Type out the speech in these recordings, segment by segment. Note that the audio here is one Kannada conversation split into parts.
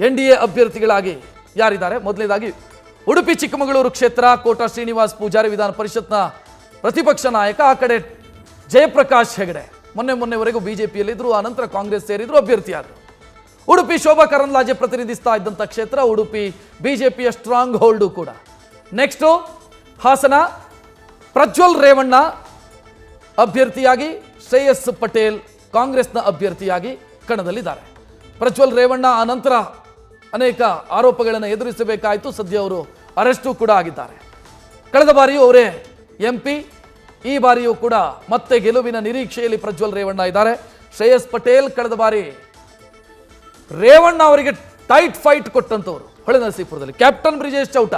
NDA ಅಭ್ಯರ್ಥಿಗಳಾಗಿ ಯಾರಿದ್ದಾರೆ? ಮೊದಲನೇದಾಗಿ ಉಡುಪಿ ಚಿಕ್ಕಮಗಳೂರು ಕ್ಷೇತ್ರ ಕೋಟ ಶ್ರೀನಿವಾಸ್ ಪೂಜಾರಿ ವಿಧಾನ ಪರಿಷತ್ನ ಪ್ರತಿಪಕ್ಷ ನಾಯಕ. ಆ ಕಡೆ ಜಯಪ್ರಕಾಶ್ ಹೆಗಡೆ ಮೊನ್ನೆವರೆಗೂ ಬಿಜೆಪಿಯಲ್ಲಿದ್ದರು, ಆನಂತರ ಕಾಂಗ್ರೆಸ್ ಸೇರಿದ್ರು, ಅಭ್ಯರ್ಥಿಯಾದರು. ಉಡುಪಿ ಶೋಭಾ ಕರಂದ್ಲಾಜೆ ಪ್ರತಿನಿಧಿಸ್ತಾ ಇದ್ದಂಥ ಕ್ಷೇತ್ರ. ಉಡುಪಿ ಬಿಜೆಪಿಯ ಸ್ಟ್ರಾಂಗ್ ಹೋಲ್ಡು ಕೂಡ. ನೆಕ್ಸ್ಟು ಹಾಸನ ಪ್ರಜ್ವಲ್ ರೇವಣ್ಣ ಅಭ್ಯರ್ಥಿಯಾಗಿ, ಶ್ರೇಯಸ್ ಪಟೇಲ್ ಕಾಂಗ್ರೆಸ್ನ ಅಭ್ಯರ್ಥಿಯಾಗಿ ಕಣದಲ್ಲಿದ್ದಾರೆ. ಪ್ರಜ್ವಲ್ ರೇವಣ್ಣ ಆನಂತರ ಅನೇಕ ಆರೋಪಗಳನ್ನು ಎದುರಿಸಬೇಕಾಯಿತು. ಸದ್ಯ ಅವರು ಅರೆಸ್ಟು ಕೂಡ ಆಗಿದ್ದಾರೆ. ಕಳೆದ ಬಾರಿಯೂ ಅವರೇ MP, ಈ ಬಾರಿಯೂ ಕೂಡ ಮತ್ತೆ ಗೆಲುವಿನ ನಿರೀಕ್ಷೆಯಲ್ಲಿ ಪ್ರಜ್ವಲ್ ರೇವಣ್ಣ ಇದ್ದಾರೆ. ಶ್ರೇಯಸ್ ಪಟೇಲ್ ಕಳೆದ ಬಾರಿ ರೇವಣ್ಣ ಅವರಿಗೆ ಟೈಟ್ ಫೈಟ್ ಕೊಟ್ಟಂತವರು ಹೊಳೆನರಸೀಪುರದಲ್ಲಿ. ಕ್ಯಾಪ್ಟನ್ ಬ್ರಿಜೇಶ್ ಚೌಟ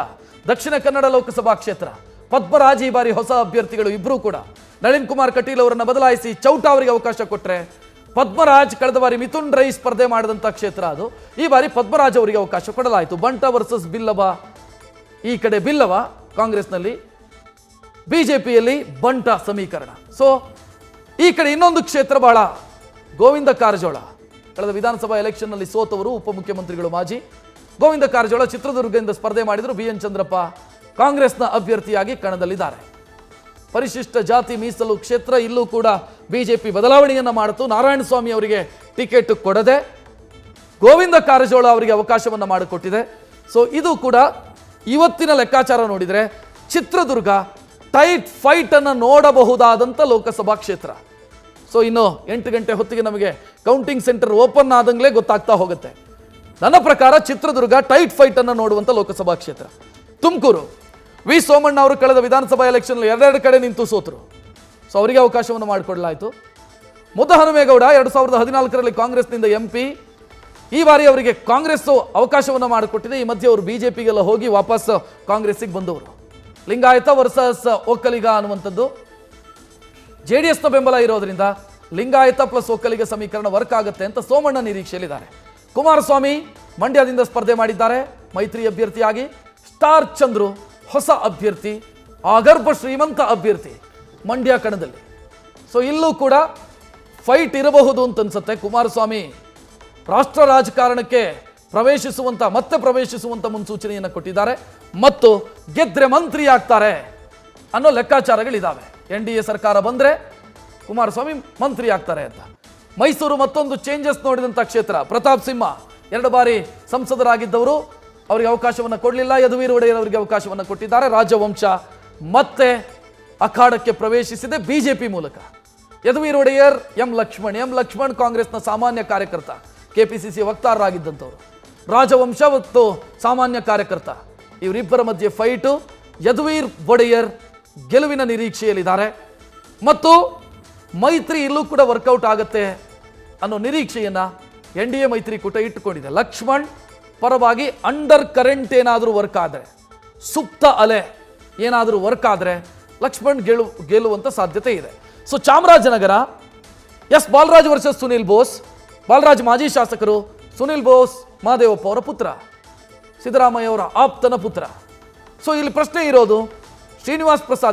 ದಕ್ಷಿಣ ಕನ್ನಡ ಲೋಕಸಭಾ ಕ್ಷೇತ್ರ. ಪದ್ಮರಾಜ್ ಈ ಬಾರಿ ಹೊಸ ಅಭ್ಯರ್ಥಿಗಳು ಇಬ್ಬರೂ ಕೂಡ. ನಳಿನ್ ಕುಮಾರ್ ಕಟೀಲ್ ಅವರನ್ನು ಬದಲಾಯಿಸಿ ಚೌಟ ಅವರಿಗೆ ಅವಕಾಶ ಕೊಟ್ಟರೆ, ಪದ್ಮರಾಜ್ ಕಳೆದ ಬಾರಿ ಮಿಥುನ್ ರೈ ಸ್ಪರ್ಧೆ ಮಾಡಿದಂಥ ಕ್ಷೇತ್ರ ಅದು. ಈ ಬಾರಿ ಪದ್ಮರಾಜ್ ಅವರಿಗೆ ಅವಕಾಶ ಕೊಡಲಾಯಿತು. ಬಂಟ ವರ್ಸಸ್ ಬಿಲ್ಲವ. ಈ ಕಡೆ ಬಿಲ್ಲವ ಕಾಂಗ್ರೆಸ್ನಲ್ಲಿ, ಬಿಜೆಪಿಯಲ್ಲಿ ಬಂಟ ಸಮೀಕರಣ. ಸೊ ಈ ಕಡೆ ಇನ್ನೊಂದು ಕ್ಷೇತ್ರ ಬಹಳ ಗೋವಿಂದ ಕಾರಜೋಳ. ಕಳೆದ ವಿಧಾನಸಭಾ ಎಲೆಕ್ಷನ್ನಲ್ಲಿ ಸೋತವರು, ಉಪಮುಖ್ಯಮಂತ್ರಿಗಳು ಮಾಜಿ. ಗೋವಿಂದ ಕಾರಜೋಳ ಚಿತ್ರದುರ್ಗದಿಂದ ಸ್ಪರ್ಧೆ ಮಾಡಿದರು. BN ಚಂದ್ರಪ್ಪ ಕಾಂಗ್ರೆಸ್ನ ಅಭ್ಯರ್ಥಿಯಾಗಿ ಕಣದಲ್ಲಿದ್ದಾರೆ. ಪರಿಶಿಷ್ಟ ಜಾತಿ ಮೀಸಲು ಕ್ಷೇತ್ರ. ಇಲ್ಲೂ ಕೂಡ ಬಿಜೆಪಿ ಬದಲಾವಣೆಯನ್ನು ಮಾಡಿತು. ನಾರಾಯಣಸ್ವಾಮಿ ಅವರಿಗೆ ಟಿಕೆಟ್ ಕೊಡದೆ ಗೋವಿಂದ ಕಾರಜೋಳ ಅವರಿಗೆ ಅವಕಾಶವನ್ನು ಮಾಡಿಕೊಟ್ಟಿದೆ. ಸೊ ಇದು ಕೂಡ ಇವತ್ತಿನ ಲೆಕ್ಕಾಚಾರ ನೋಡಿದರೆ ಚಿತ್ರದುರ್ಗ ಟೈಟ್ ಫೈಟ್ ಅನ್ನು ನೋಡಬಹುದಾದಂಥ ಲೋಕಸಭಾ ಕ್ಷೇತ್ರ. ಸೊ ಇನ್ನು 8 ಗಂಟೆ ಹೊತ್ತಿಗೆ ನಮಗೆ ಕೌಂಟಿಂಗ್ ಸೆಂಟರ್ ಓಪನ್ ಆದಂಗಲೇ ಗೊತ್ತಾಗ್ತಾ ಹೋಗುತ್ತೆ. ನನ್ನ ಪ್ರಕಾರ ಚಿತ್ರದುರ್ಗ ಟೈಟ್ ಫೈಟ್ ಅನ್ನು ನೋಡುವಂಥ ಲೋಕಸಭಾ ಕ್ಷೇತ್ರ. ತುಮಕೂರು ವಿ ಸೋಮಣ್ಣ ಅವರು ಕಳೆದ ವಿಧಾನಸಭಾ ಎಲೆಕ್ಷನ್ 2 ಕಡೆ ನಿಂತು ಸೋತರು. ಸೊ ಅವರಿಗೆ ಅವಕಾಶವನ್ನು ಮಾಡಿಕೊಡಲಾಯಿತು. ಮುದ್ದಹನುಮೇಗೌಡ 2014ರಲ್ಲಿ ಕಾಂಗ್ರೆಸ್ನಿಂದ MP. ಈ ಬಾರಿ ಅವರಿಗೆ ಕಾಂಗ್ರೆಸ್ ಅವಕಾಶವನ್ನು ಮಾಡಿಕೊಟ್ಟಿದೆ. ಈ ಮಧ್ಯೆ ಅವರು ಬಿಜೆಪಿಗೆಲ್ಲ ಹೋಗಿ ವಾಪಸ್ ಕಾಂಗ್ರೆಸ್ಸಿಗೆ ಬಂದವರು. ಲಿಂಗಾಯತ ವರ್ಸಸ್ ಒಕ್ಕಲಿಗ ಅನ್ನುವಂಥದ್ದು. JDSನ ಬೆಂಬಲ ಇರೋದ್ರಿಂದ ಲಿಂಗಾಯತ ಪ್ಲಸ್ ಒಕ್ಕಲಿಗ ಸಮೀಕರಣ ವರ್ಕ್ ಆಗುತ್ತೆ ಅಂತ ಸೋಮಣ್ಣ ನಿರೀಕ್ಷೆಯಲ್ಲಿದ್ದಾರೆ. ಕುಮಾರಸ್ವಾಮಿ ಮಂಡ್ಯದಿಂದ ಸ್ಪರ್ಧೆ ಮಾಡಿದ್ದಾರೆ ಮೈತ್ರಿ ಅಭ್ಯರ್ಥಿಯಾಗಿ. ಸ್ಟಾರ್ ಚಂದ್ರು ಹೊಸ ಅಭ್ಯರ್ಥಿ, ಆಗರ್ಭ ಶ್ರೀಮಂತ ಅಭ್ಯರ್ಥಿ ಮಂಡ್ಯ ಕಣದಲ್ಲಿ. ಸೊ ಇಲ್ಲೂ ಕೂಡ ಫೈಟ್ ಇರಬಹುದು ಅಂತ ಅನ್ಸುತ್ತೆ. ಕುಮಾರಸ್ವಾಮಿ ರಾಷ್ಟ್ರ ರಾಜಕಾರಣಕ್ಕೆ ಮತ್ತೆ ಪ್ರವೇಶಿಸುವಂತ ಮುನ್ಸೂಚನೆಯನ್ನು ಕೊಟ್ಟಿದ್ದಾರೆ ಮತ್ತು ಗೆದ್ರೆ ಮಂತ್ರಿ ಆಗ್ತಾರೆ ಅನ್ನೋ ಲೆಕ್ಕಾಚಾರಗಳಿದ್ದಾವೆ. NDA ಸರ್ಕಾರ ಬಂದರೆ ಕುಮಾರಸ್ವಾಮಿ ಮಂತ್ರಿ ಆಗ್ತಾರೆ ಅಂತ. ಮೈಸೂರು ಮತ್ತೊಂದು ಚೇಂಜಸ್ ನೋಡಿದಂಥ ಕ್ಷೇತ್ರ. ಪ್ರತಾಪ್ ಸಿಂಹ 2 ಬಾರಿ ಸಂಸದರಾಗಿದ್ದವರು, ಅವರಿಗೆ ಅವಕಾಶವನ್ನು ಕೊಡಲಿಲ್ಲ. ಯದುವೀರ್ ಒಡೆಯರ್ ಅವರಿಗೆ ಅವಕಾಶವನ್ನು ಕೊಟ್ಟಿದ್ದಾರೆ. ರಾಜವಂಶ ಮತ್ತೆ ಅಖಾಡಕ್ಕೆ ಪ್ರವೇಶಿಸಿದೆ ಬಿಜೆಪಿ ಮೂಲಕ. ಯದುವೀರ್ ಒಡೆಯರ್, ಎಂ ಲಕ್ಷ್ಮಣ್ ಕಾಂಗ್ರೆಸ್ನ ಸಾಮಾನ್ಯ ಕಾರ್ಯಕರ್ತ, KPCC ವಕ್ತಾರರಾಗಿದ್ದಂಥವ್ರು. ರಾಜವಂಶ ಮತ್ತು ಸಾಮಾನ್ಯ ಕಾರ್ಯಕರ್ತ, ಇವರಿಬ್ಬರ ಮಧ್ಯೆ ಫೈಟು. ಯದುವೀರ್ ಒಡೆಯರ್ ಗೆಲುವಿನ ನಿರೀಕ್ಷೆಯಲ್ಲಿದ್ದಾರೆ ಮತ್ತು ಮೈತ್ರಿ ಇಲ್ಲೂ ಕೂಡ ವರ್ಕೌಟ್ ಆಗುತ್ತೆ ಅನ್ನೋ ನಿರೀಕ್ಷೆಯನ್ನು NDA ಮೈತ್ರಿಕೂಟ ಇಟ್ಟುಕೊಂಡಿದೆ. ಲಕ್ಷ್ಮಣ್ ಪರವಾಗಿ ಅಂಡರ್ ಕರೆಂಟ್ ಏನಾದರೂ ವರ್ಕ್ ಆದರೆ, ಸುಪ್ತ ಅಲೆ ಏನಾದರೂ ವರ್ಕ್ ಆದರೆ ಲಕ್ಷ್ಮಣ್ ಗೆಲ್ಲುವಂಥ ಸಾಧ್ಯತೆ ಇದೆ. So Chamarajanagar Balaraj versus Sunil Bose. ಬಾಲರಾಜ್ ಮಾಜಿ ಶಾಸಕರು, ಸುನಿಲ್ ಬೋಸ್ ಮಹದೇವಪ್ಪ ಅವರ ಪುತ್ರ, ಸಿದ್ದರಾಮಯ್ಯ ಅವರ ಆಪ್ತನ ಪುತ್ರ. ಸೊ ಇಲ್ಲಿ ಪ್ರಶ್ನೆ ಇರೋದು,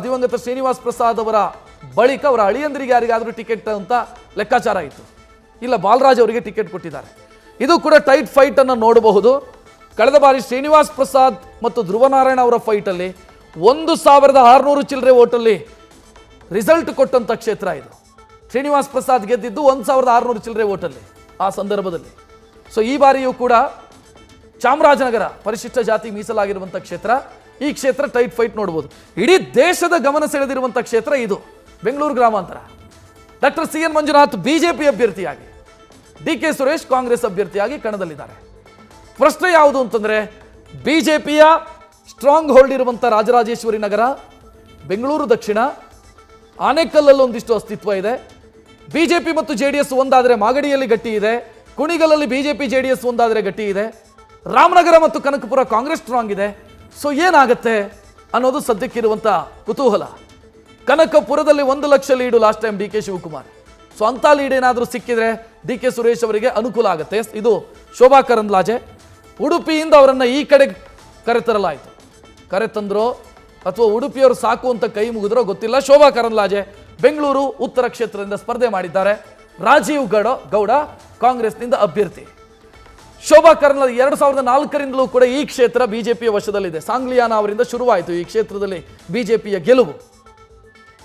ದಿವಂಗತ ಶ್ರೀನಿವಾಸ್ ಪ್ರಸಾದ್ ಅವರ ಬಳಿಕ ಅವರ ಅಳಿಯಂದ್ರಿಗೆ ಯಾರಿಗಾದರೂ ಟಿಕೆಟ್ ಅಂತ ಲೆಕ್ಕಾಚಾರ ಇತ್ತು. ಇಲ್ಲ, ಬಾಲರಾಜ್ ಅವರಿಗೆ ಟಿಕೆಟ್ ಕೊಟ್ಟಿದ್ದಾರೆ. ಇದು ಕೂಡ ಟೈಟ್ ಫೈಟ್ ಅನ್ನು ನೋಡಬಹುದು. ಕಳೆದ ಬಾರಿ ಶ್ರೀನಿವಾಸ್ ಪ್ರಸಾದ್ ಮತ್ತು ಧ್ರುವನಾರಾಯಣ ಅವರ ಫೈಟಲ್ಲಿ 1600 ಚಿಲ್ಲರೆ ಓಟಲ್ಲಿ ರಿಸಲ್ಟ್ ಕೊಟ್ಟಂಥ ಕ್ಷೇತ್ರ ಇದು. ಶ್ರೀನಿವಾಸ್ ಪ್ರಸಾದ್ ಗೆದ್ದಿದ್ದು 1600 ಚಿಲ್ಲರೆ ಓಟಲ್ಲಿ ಆ ಸಂದರ್ಭದಲ್ಲಿ. ಸೊ ಈ ಬಾರಿಯೂ ಕೂಡ ಚಾಮರಾಜನಗರ ಪರಿಶಿಷ್ಟ ಜಾತಿ ಮೀಸಲಾಗಿರುವಂಥ ಕ್ಷೇತ್ರ. ಈ ಕ್ಷೇತ್ರ ಟೈಟ್ ಫೈಟ್ ನೋಡ್ಬೋದು. ಇಡೀ ದೇಶದ ಗಮನ ಸೆಳೆದಿರುವಂಥ ಕ್ಷೇತ್ರ ಇದು. ಬೆಂಗಳೂರು ಗ್ರಾಮಾಂತರ ಡಾಕ್ಟರ್ CN ಮಂಜುನಾಥ್ ಬಿಜೆಪಿ ಅಭ್ಯರ್ಥಿಯಾಗಿ, DK ಸುರೇಶ್ ಕಾಂಗ್ರೆಸ್ ಅಭ್ಯರ್ಥಿಯಾಗಿ ಕಣದಲ್ಲಿದ್ದಾರೆ. ಪ್ರಶ್ನೆ ಯಾವುದು ಅಂತಂದರೆ, ಬಿಜೆಪಿಯ ಸ್ಟ್ರಾಂಗ್ ಹೋಲ್ಡ್ ಇರುವಂಥ ರಾಜರಾಜೇಶ್ವರಿ ನಗರ, ಬೆಂಗಳೂರು ದಕ್ಷಿಣ, ಆನೇಕಲ್ಲಲ್ಲಿ ಒಂದಿಷ್ಟು ಅಸ್ತಿತ್ವ ಇದೆ. ಬಿಜೆಪಿ ಮತ್ತು JDS ಒಂದಾದರೆ ಮಾಗಡಿಯಲ್ಲಿ ಗಟ್ಟಿ ಇದೆ. ಕುಣಿಗಲಲ್ಲಿ ಬಿಜೆಪಿ JDS ಒಂದಾದರೆ ಗಟ್ಟಿ ಇದೆ. ರಾಮನಗರ ಮತ್ತು ಕನಕಪುರ ಕಾಂಗ್ರೆಸ್ ಸ್ಟ್ರಾಂಗ್ ಇದೆ. ಸೊ ಏನಾಗುತ್ತೆ ಅನ್ನೋದು ಸದ್ಯಕ್ಕಿರುವಂಥ ಕುತೂಹಲ. ಕನಕಪುರದಲ್ಲಿ 1 lakh lead last time DK Shivakumar. So ಅಂಥ ಲೀಡ್ ಏನಾದರೂ ಸಿಕ್ಕಿದ್ರೆ DK ಸುರೇಶ್ ಅವರಿಗೆ ಅನುಕೂಲ ಆಗುತ್ತೆ. ಇದು ಶೋಭಾ ಕರಂದ್ಲಾಜೆ. ಉಡುಪಿಯಿಂದ ಅವರನ್ನು ಈ ಕಡೆ ಕರೆತಂದ್ರೋ ಅಥವಾ ಉಡುಪಿಯವರು ಸಾಕು ಅಂತ ಕೈ ಮುಗಿದ್ರೋ ಗೊತ್ತಿಲ್ಲ. ಶೋಭಾ ಕರಂದ್ಲಾಜೆ ಬೆಂಗಳೂರು ಉತ್ತರ ಕ್ಷೇತ್ರದಿಂದ ಸ್ಪರ್ಧೆ ಮಾಡಿದ್ದಾರೆ. ರಾಜೀವ್ ಗೌಡ ಕಾಂಗ್ರೆಸ್ನಿಂದ ಅಭ್ಯರ್ಥಿ. ಶೋಭಾ ಕರಂದ್ಲಾಜೆ 2004ರಿಂದಲೂ ಕೂಡ ಈ ಕ್ಷೇತ್ರ ಬಿಜೆಪಿಯ ವಶದಲ್ಲಿದೆ. ಸಾಂಗ್ಲಿಯಾನ ಅವರಿಂದ ಶುರುವಾಯಿತು ಈ ಕ್ಷೇತ್ರದಲ್ಲಿ ಬಿಜೆಪಿಯ ಗೆಲುವು.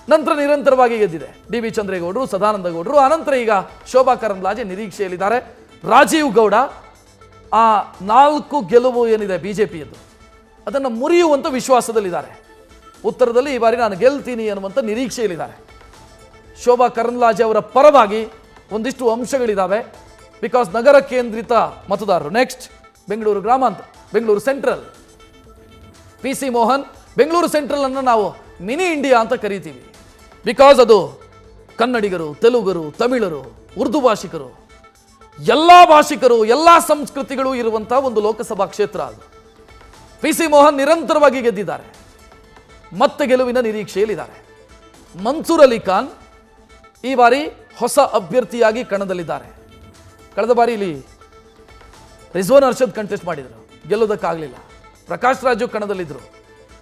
ನಂತರ ನಿರಂತರವಾಗಿ ಗೆದ್ದಿದೆ ಡಿ ವಿ ಚಂದ್ರೇಗೌಡರು, ಸದಾನಂದ ಗೌಡರು. ಅನಂತರ ಈಗ ಶೋಭಾ ಕರಂದ್ಲಾಜೆ ನಿರೀಕ್ಷೆಯಲ್ಲಿದ್ದಾರೆ. ರಾಜೀವ್ ಗೌಡ ಆ 4 ಗೆಲುವು ಏನಿದೆ ಬಿಜೆಪಿಯದ್ದು ಅದನ್ನು ಮುರಿಯುವಂಥ ವಿಶ್ವಾಸದಲ್ಲಿದ್ದಾರೆ. ಉತ್ತರದಲ್ಲಿ ಈ ಬಾರಿ ನಾನು ಗೆಲ್ತೀನಿ ಅನ್ನುವಂಥ ನಿರೀಕ್ಷೆಯಲ್ಲಿದ್ದಾರೆ. ಶೋಭಾ ಕರಂದ್ಲಾಜೆ ಅವರ ಪರವಾಗಿ ಒಂದಿಷ್ಟು ಅಂಶಗಳಿದ್ದಾವೆ. ಬಿಕಾಸ್ ನಗರ ಕೇಂದ್ರಿತ ಮತದಾರರು. ನೆಕ್ಸ್ಟ್ ಬೆಂಗಳೂರು ಗ್ರಾಮಾಂತರ, Bengaluru central. P C Mohan Bengaluru central ಅನ್ನು ನಾವು ಮಿನಿ ಇಂಡಿಯಾ ಅಂತ ಕರಿತೀವಿ. ಬಿಕಾಸ್ ಅದು ಕನ್ನಡಿಗರು, ತೆಲುಗರು, ತಮಿಳರು, ಉರ್ದು ಭಾಷಿಕರು, ಎಲ್ಲ ಭಾಷಿಕರು, ಎಲ್ಲ ಸಂಸ್ಕೃತಿಗಳು ಇರುವಂಥ ಒಂದು ಲೋಕಸಭಾ ಕ್ಷೇತ್ರ ಅದು. ಪಿ ಸಿ ಮೋಹನ್ ನಿರಂತರವಾಗಿ ಗೆದ್ದಿದ್ದಾರೆ, ಮತ್ತೆ ಗೆಲುವಿನ ನಿರೀಕ್ಷೆಯಲ್ಲಿದ್ದಾರೆ. ಮನ್ಸೂರ್ ಅಲಿ ಖಾನ್ ಈ ಬಾರಿ ಹೊಸ ಅಭ್ಯರ್ಥಿಯಾಗಿ ಕಣದಲ್ಲಿದ್ದಾರೆ. ಕಳೆದ ಬಾರಿ ಇಲ್ಲಿ ರಿಜ್ವಾನ್ ಅರ್ಷದ್ ಕಂಟೆಸ್ಟ್ ಮಾಡಿದರು, ಗೆಲ್ಲೋದಕ್ಕಾಗಲಿಲ್ಲ. ಪ್ರಕಾಶ್ ರಾಜು ಕಣದಲ್ಲಿದ್ದರು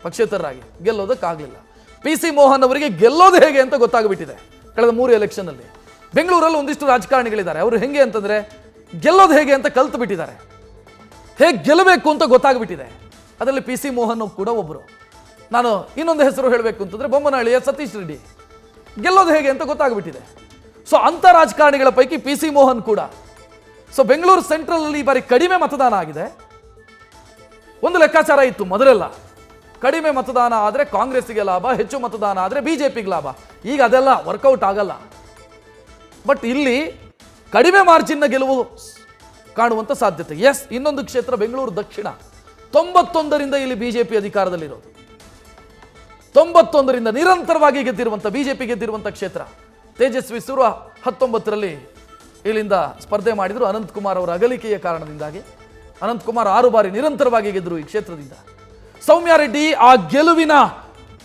ಪಕ್ಷೇತರರಾಗಿ, ಗೆಲ್ಲೋದಕ್ಕಾಗಲಿಲ್ಲ. ಪಿ ಸಿ ಮೋಹನ್ ಅವರಿಗೆ ಗೆಲ್ಲೋದು ಹೇಗೆ ಅಂತ ಗೊತ್ತಾಗ್ಬಿಟ್ಟಿದೆ ಕಳೆದ 3 ಎಲೆಕ್ಷನ್ನಲ್ಲಿ. ಬೆಂಗಳೂರಲ್ಲಿ ಒಂದಿಷ್ಟು ರಾಜಕಾರಣಿಗಳಿದ್ದಾರೆ, ಅವರು ಹೆಂಗೆ ಅಂತಂದರೆ ಗೆಲ್ಲೋದು ಹೇಗೆ ಅಂತ ಕಲ್ತು ಬಿಟ್ಟಿದ್ದಾರೆ, ಹೇಗೆ ಗೆಲ್ಲಬೇಕು ಅಂತ ಗೊತ್ತಾಗ್ಬಿಟ್ಟಿದೆ. ಅದರಲ್ಲಿ ಪಿ ಸಿ ಮೋಹನ್ ಕೂಡ ಒಬ್ಬರು. ನಾನು ಇನ್ನೊಂದು ಹೆಸರು ಹೇಳಬೇಕು ಅಂತಂದರೆ ಬೊಮ್ಮನಹಳ್ಳಿಯ ಸತೀಶ್ ರೆಡ್ಡಿ, ಗೆಲ್ಲೋದು ಹೇಗೆ ಅಂತ ಗೊತ್ತಾಗ್ಬಿಟ್ಟಿದೆ. ಸೊ ಅಂಥ ರಾಜಕಾರಣಿಗಳ ಪೈಕಿ ಪಿ ಸಿ ಮೋಹನ್ ಕೂಡ. ಸೊ ಬೆಂಗಳೂರು ಸೆಂಟ್ರಲ್ ಈ ಬಾರಿ ಕಡಿಮೆ ಮತದಾನ ಆಗಿದೆ. ಒಂದು ಲೆಕ್ಕಾಚಾರ ಇತ್ತು ಮೊದಲೆಲ್ಲ, ಕಡಿಮೆ ಮತದಾನ ಆದರೆ ಕಾಂಗ್ರೆಸ್ಸಿಗೆ ಲಾಭ, ಹೆಚ್ಚು ಮತದಾನ ಆದರೆ ಬಿಜೆಪಿಗೆ ಲಾಭ. ಈಗ ಅದೆಲ್ಲ ವರ್ಕೌಟ್ ಆಗಲ್ಲ. ಬಟ್ ಇಲ್ಲಿ ಕಡಿಮೆ ಮಾರ್ಜಿನ್ನ ಗೆಲುವು ಕಾಣುವಂಥ ಸಾಧ್ಯತೆ. ಎಸ್, ಇನ್ನೊಂದು ಕ್ಷೇತ್ರ ಬೆಂಗಳೂರು ದಕ್ಷಿಣ. 91ರಿಂದ ಇಲ್ಲಿ ಬಿಜೆಪಿ ಅಧಿಕಾರದಲ್ಲಿರೋದು. 91ರಿಂದ ನಿರಂತರವಾಗಿ ಗೆದ್ದಿರುವಂಥ ಬಿಜೆಪಿ ಗೆದ್ದಿರುವಂಥ ಕ್ಷೇತ್ರ. ತೇಜಸ್ವಿ ಸೂರ್ಯ 19ರಲ್ಲಿ ಇಲ್ಲಿಂದ ಸ್ಪರ್ಧೆ ಮಾಡಿದರು. ಅನಂತಕುಮಾರ್ ಅವರ ಅಗಲಿಕೆಯ ಕಾರಣದಿಂದಾಗಿ ಅನಂತಕುಮಾರ್ 6 ಬಾರಿ ನಿರಂತರವಾಗಿ ಗೆದ್ದರು ಈ ಕ್ಷೇತ್ರದಿಂದ. ಸೌಮ್ಯ ರೆಡ್ಡಿ ಆ ಗೆಲುವಿನ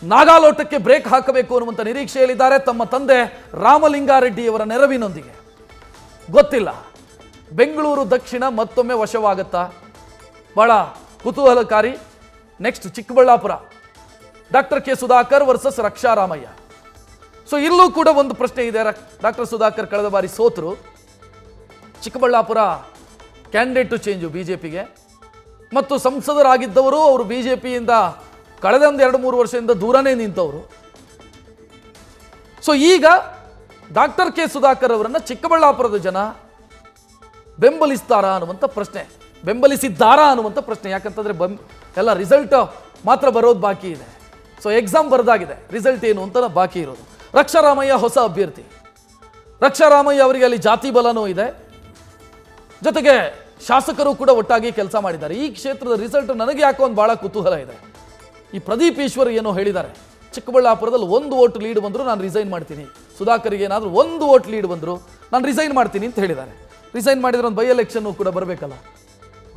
ನಾಗಾಲೋಟಕ್ಕೆ ಬ್ರೇಕ್ ಹಾಕಬೇಕು ಅನ್ನುವಂಥ ನಿರೀಕ್ಷೆಯಲ್ಲಿದ್ದಾರೆ ತಮ್ಮ ತಂದೆ ರಾಮಲಿಂಗಾರೆಡ್ಡಿಯವರ ನೆರವಿನೊಂದಿಗೆ. ಗೊತ್ತಿಲ್ಲ ಬೆಂಗಳೂರು ದಕ್ಷಿಣ ಮತ್ತೊಮ್ಮೆ ವಶವಾಗುತ್ತಾ, ಬಹಳ ಕುತೂಹಲಕಾರಿ. Next Chikkaballapur, doctor K Sudhakar versus Raksha Ramaiah. So ಇಲ್ಲೂ ಕೂಡ ಒಂದು ಪ್ರಶ್ನೆ ಇದೆ. ಡಾಕ್ಟರ್ ಸುಧಾಕರ್ ಕಳೆದ ಬಾರಿ ಸೋತರು. ಚಿಕ್ಕಬಳ್ಳಾಪುರ ಕ್ಯಾಂಡಿಡೇಟ್ ಚೇಂಜು ಬಿಜೆಪಿಗೆ, ಮತ್ತು ಸಂಸದರಾಗಿದ್ದವರು ಅವರು ಬಿಜೆಪಿಯಿಂದ ಕಳೆದ 2-3 ವರ್ಷದಿಂದ ದೂರನೇ ನಿಂತವರು. ಸೊ ಈಗ ಡಾಕ್ಟರ್ ಕೆ ಸುಧಾಕರ್ ಅವರನ್ನು ಚಿಕ್ಕಬಳ್ಳಾಪುರದ ಜನ ಬೆಂಬಲಿಸ್ತಾರಾ ಅನ್ನುವಂಥ ಪ್ರಶ್ನೆ, ಬೆಂಬಲಿಸಿದ್ದಾರಾ ಅನ್ನುವಂಥ ಪ್ರಶ್ನೆ. ಯಾಕಂತಂದರೆ ಎಲ್ಲ ರಿಸಲ್ಟ್ ಮಾತ್ರ ಬರೋದು ಬಾಕಿ ಇದೆ. ಸೊ ಎಕ್ಸಾಮ್ ಬರೆದಾಗಿದೆ, ರಿಸಲ್ಟ್ ಏನು ಅಂತ ಬಾಕಿ ಇರೋದು. ರಕ್ಷಾರಾಮಯ್ಯ ಹೊಸ ಅಭ್ಯರ್ಥಿ. ರಕ್ಷಾರಾಮಯ್ಯ ಅವರಿಗೆ ಅಲ್ಲಿ ಜಾತಿ ಬಲನೂ ಇದೆ, ಜೊತೆಗೆ ಶಾಸಕರು ಕೂಡ ಒಟ್ಟಾಗಿ ಕೆಲಸ ಮಾಡಿದ್ದಾರೆ. ಈ ಕ್ಷೇತ್ರದ ರಿಸಲ್ಟ್ ನನಗೆ ಯಾಕೋ ಒಂದು ಭಾಳ ಕುತೂಹಲ ಇದೆ. ಈ ಪ್ರದೀಪ್ ಈಶ್ವರ್ ಏನೋ ಹೇಳಿದ್ದಾರೆ, ಚಿಕ್ಕಬಳ್ಳಾಪುರದಲ್ಲಿ 1 ವೋಟ್ ಲೀಡ್ ಬಂದರೂ ನಾನು ರಿಸೈನ್ ಮಾಡ್ತೀನಿ, ಸುಧಾಕರ್ಗೆ ಏನಾದರೂ 1 ವೋಟ್ ಲೀಡ್ ಬಂದರೂ ನಾನು ರಿಸೈನ್ ಮಾಡ್ತೀನಿ ಅಂತ ಹೇಳಿದ್ದಾರೆ. ರಿಸೈನ್ ಮಾಡಿದ್ರೆ ಒಂದು ಬೈ ಎಲೆಕ್ಷನ್ನು ಕೂಡ ಬರಬೇಕಲ್ಲ,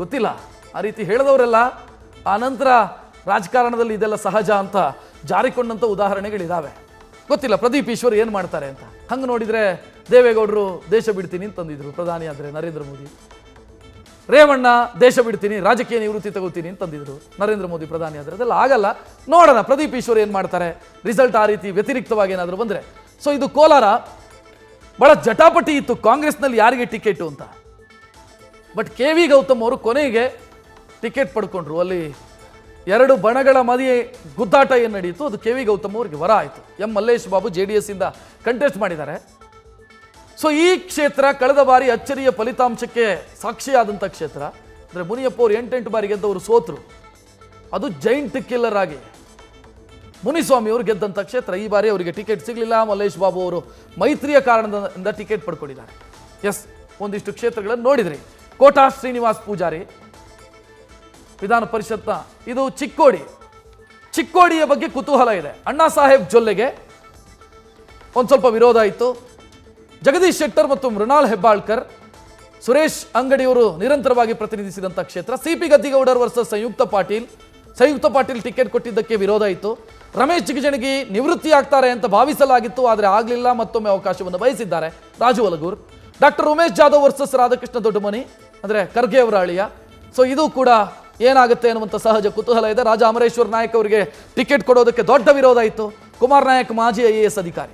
ಗೊತ್ತಿಲ್ಲ. ಆ ರೀತಿ ಹೇಳಿದವರೆಲ್ಲ ಆ ನಂತರ ರಾಜಕಾರಣದಲ್ಲಿ ಇದೆಲ್ಲ ಸಹಜ ಅಂತ ಜಾರಿಕೊಂಡಂಥ ಉದಾಹರಣೆಗಳಿದ್ದಾವೆ. ಗೊತ್ತಿಲ್ಲ ಪ್ರದೀಪ್ ಈಶ್ವರ್ ಏನು ಮಾಡ್ತಾರೆ ಅಂತ. ಹಂಗೆ ನೋಡಿದರೆ ದೇವೇಗೌಡರು ದೇಶ ಬಿಡ್ತೀನಿ ಅಂತಂದಿದ್ರು ಪ್ರಧಾನಿ ಆದರೆ ನರೇಂದ್ರ ಮೋದಿ. ರೇವಣ್ಣ ದೇಶ ಬಿಡ್ತೀನಿ, ರಾಜಕೀಯ ನಿವೃತ್ತಿ ತಗೋತೀನಿ ಅಂತಂದಿದ್ರು ನರೇಂದ್ರ ಮೋದಿ ಪ್ರಧಾನಿ ಆದರೆ. ಅದೆಲ್ಲ ಆಗಲ್ಲ, ನೋಡೋಣ ಪ್ರದೀಪ್ ಈಶ್ವರ್ ಏನು ಮಾಡ್ತಾರೆ. ರಿಸಲ್ಟ್ ಆ ರೀತಿ ವ್ಯತಿರಿಕ್ತವಾಗಿ ಏನಾದರೂ ಬಂದರೆ. ಸೊ ಇದು ಕೋಲಾರ ಭಾಳ ಜಟಾಪಟಿ ಇತ್ತು ಕಾಂಗ್ರೆಸ್ನಲ್ಲಿ ಯಾರಿಗೆ ಟಿಕೆಟು ಅಂತ. ಬಟ್ ಕೆ ವಿ ಗೌತಮ್ ಅವರು ಕೊನೆಗೆ ಟಿಕೆಟ್ ಪಡ್ಕೊಂಡ್ರು. ಅಲ್ಲಿ 2 ಬಣಗಳ ಮಧ್ಯೆ ಗುದ್ದಾಟ ಏನು ನಡೆಯಿತು ಅದು ಕೆ ವಿ ಗೌತಮ್ ಅವರಿಗೆ ವರ ಆಯಿತು. ಎಂ ಮಲ್ಲೇಶ್ ಬಾಬು JDS ಇಂದ ಕಂಟೆಸ್ಟ್ ಮಾಡಿದ್ದಾರೆ. ಸೊ ಈ ಕ್ಷೇತ್ರ ಕಳೆದ ಬಾರಿ ಅಚ್ಚರಿಯ ಫಲಿತಾಂಶಕ್ಕೆ ಸಾಕ್ಷಿಯಾದಂಥ ಕ್ಷೇತ್ರ. ಅಂದರೆ ಮುನಿಯಪ್ಪ ಅವರು 8 ಬಾರಿ ಗೆದ್ದವರು ಸೋತರು, ಅದು ಜೈಂಟ್ ಕಿಲ್ಲರ್ ಆಗಿ ಮುನಿಸ್ವಾಮಿ ಅವರು ಗೆದ್ದಂಥ ಕ್ಷೇತ್ರ. ಈ ಬಾರಿ ಅವರಿಗೆ ಟಿಕೆಟ್ ಸಿಗಲಿಲ್ಲ. ಮಲ್ಲೇಶ್ ಬಾಬು ಅವರು ಮೈತ್ರಿಯ ಕಾರಣದಿಂದ ಟಿಕೆಟ್ ಪಡ್ಕೊಂಡಿದ್ದಾರೆ. ಎಸ್, ಒಂದಿಷ್ಟು ಕ್ಷೇತ್ರಗಳನ್ನು ನೋಡಿದ್ರಿ. ಕೋಟಾ ಶ್ರೀನಿವಾಸ್ ಪೂಜಾರಿ ವಿಧಾನ ಪರಿಷತ್ನ, ಇದು ಚಿಕ್ಕೋಡಿ. ಚಿಕ್ಕೋಡಿಯ ಬಗ್ಗೆ ಕುತೂಹಲ ಇದೆ. ಅಣ್ಣಾ ಸಾಹೇಬ್ ಜೊಲ್ಲೆಗೆ ಒಂದು ಸ್ವಲ್ಪ ವಿರೋಧ ಇತ್ತು. ಜಗದೀಶ್ ಶೆಟ್ಟರ್ ಮತ್ತು ಮೃಣಾಲ್ ಹೆಬ್ಬಾಳ್ಕರ್, ಸುರೇಶ್ ಅಂಗಡಿಯವರು ನಿರಂತರವಾಗಿ ಪ್ರತಿನಿಧಿಸಿದಂಥ ಕ್ಷೇತ್ರ. CP ಗದ್ದಿಗೌಡರ್ ವರ್ಸಸ್ ಸಂಯುಕ್ತ ಪಾಟೀಲ್ ಟಿಕೆಟ್ ಕೊಟ್ಟಿದ್ದಕ್ಕೆ ವಿರೋಧ ಇತ್ತು. ರಮೇಶ್ ಜಿಗಜಿಣಗಿ ನಿವೃತ್ತಿ ಆಗ್ತಾರೆ ಅಂತ ಭಾವಿಸಲಾಗಿತ್ತು, ಆದರೆ ಆಗಲಿಲ್ಲ. ಮತ್ತೊಮ್ಮೆ ಅವಕಾಶವನ್ನು ಬಯಸಿದ್ದಾರೆ ರಾಜು ವಲಗೂರ್. ಡಾಕ್ಟರ್ ಉಮೇಶ್ ಜಾಧವ್ ವರ್ಸಸ್ ರಾಧಾಕೃಷ್ಣ ದೊಡ್ಡಮನಿ, ಅಂದರೆ ಖರ್ಗೆ ಅವರ ಅಳಿಯ. ಸೊ ಇದು ಕೂಡ ಏನಾಗುತ್ತೆ ಅನ್ನುವಂಥ ಸಹಜ ಕುತೂಹಲ ಇದೆ. ರಾಜಾ ಅಮರೇಶ್ವರ್ ನಾಯಕ್ ಅವರಿಗೆ ಟಿಕೆಟ್ ಕೊಡೋದಕ್ಕೆ ದೊಡ್ಡ ವಿರೋಧ ಇತ್ತು. ಕುಮಾರ್ ನಾಯಕ್ ಮಾಜಿ IAS ಅಧಿಕಾರಿ.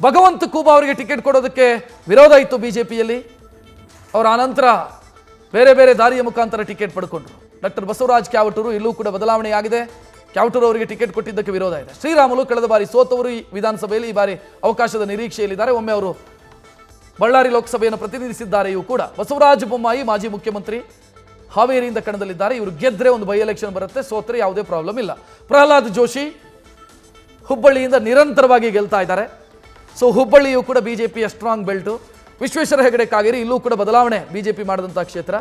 ಭಗವಂತ ಖೂಬಾ ಅವರಿಗೆ ಟಿಕೆಟ್ ಕೊಡೋದಕ್ಕೆ ವಿರೋಧ ಇತ್ತು ಬಿಜೆಪಿಯಲ್ಲಿ. ಅವರ ಅನಂತರ ಬೇರೆ ಬೇರೆ ದಾರಿಯ ಮುಖಾಂತರ ಟಿಕೆಟ್ ಪಡ್ಕೊಂಡ್ರು. ಡಾಕ್ಟರ್ ಬಸವರಾಜ್ ಕ್ಯಾವಟೂರು ಇಲ್ಲೂ ಕೂಡ ಬದಲಾವಣೆ ಆಗಿದೆ. ಕ್ಯಾವಟೂರು ಅವರಿಗೆ ಟಿಕೆಟ್ ಕೊಟ್ಟಿದ್ದಕ್ಕೆ ವಿರೋಧ ಇದೆ. ಶ್ರೀರಾಮುಲು ಕಳೆದ ಬಾರಿ ಸೋತವರು ಈ ವಿಧಾನಸಭೆಯಲ್ಲಿ ಈ ಬಾರಿ ಅವಕಾಶದ ನಿರೀಕ್ಷೆಯಲ್ಲಿದ್ದಾರೆ. ಒಮ್ಮೆ ಅವರು ಬಳ್ಳಾರಿ ಲೋಕಸಭೆಯನ್ನು ಪ್ರತಿನಿಧಿಸಿದ್ದಾರೆಯೂ ಕೂಡ. ಬಸವರಾಜ ಬೊಮ್ಮಾಯಿ ಮಾಜಿ ಮುಖ್ಯಮಂತ್ರಿ ಹಾವೇರಿಯಿಂದ ಕಣದಲ್ಲಿದ್ದಾರೆ. ಇವರು ಗೆದ್ರೆ ಒಂದು ಬೈ ಎಲೆಕ್ಷನ್ ಬರುತ್ತೆ, ಸೋತ್ರೆ ಯಾವುದೇ ಪ್ರಾಬ್ಲಮ್ ಇಲ್ಲ. ಪ್ರಹ್ಲಾದ್ ಜೋಶಿ ಹುಬ್ಬಳ್ಳಿಯಿಂದ ನಿರಂತರವಾಗಿ ಗೆಲ್ತಾ ಇದ್ದಾರೆ. ಸೊ ಹುಬ್ಬಳ್ಳಿಯೂ ಕೂಡ ಬಿಜೆಪಿಯ ಸ್ಟ್ರಾಂಗ್ ಬೆಲ್ಟು. ವಿಶ್ವೇಶ್ವರ ಹೆಗಡೆ ಕಾಗೇರಿ ಇಲ್ಲೂ ಕೂಡ ಬದಲಾವಣೆ ಬಿಜೆಪಿ ಮಾಡಿದಂಥ ಕ್ಷೇತ್ರ.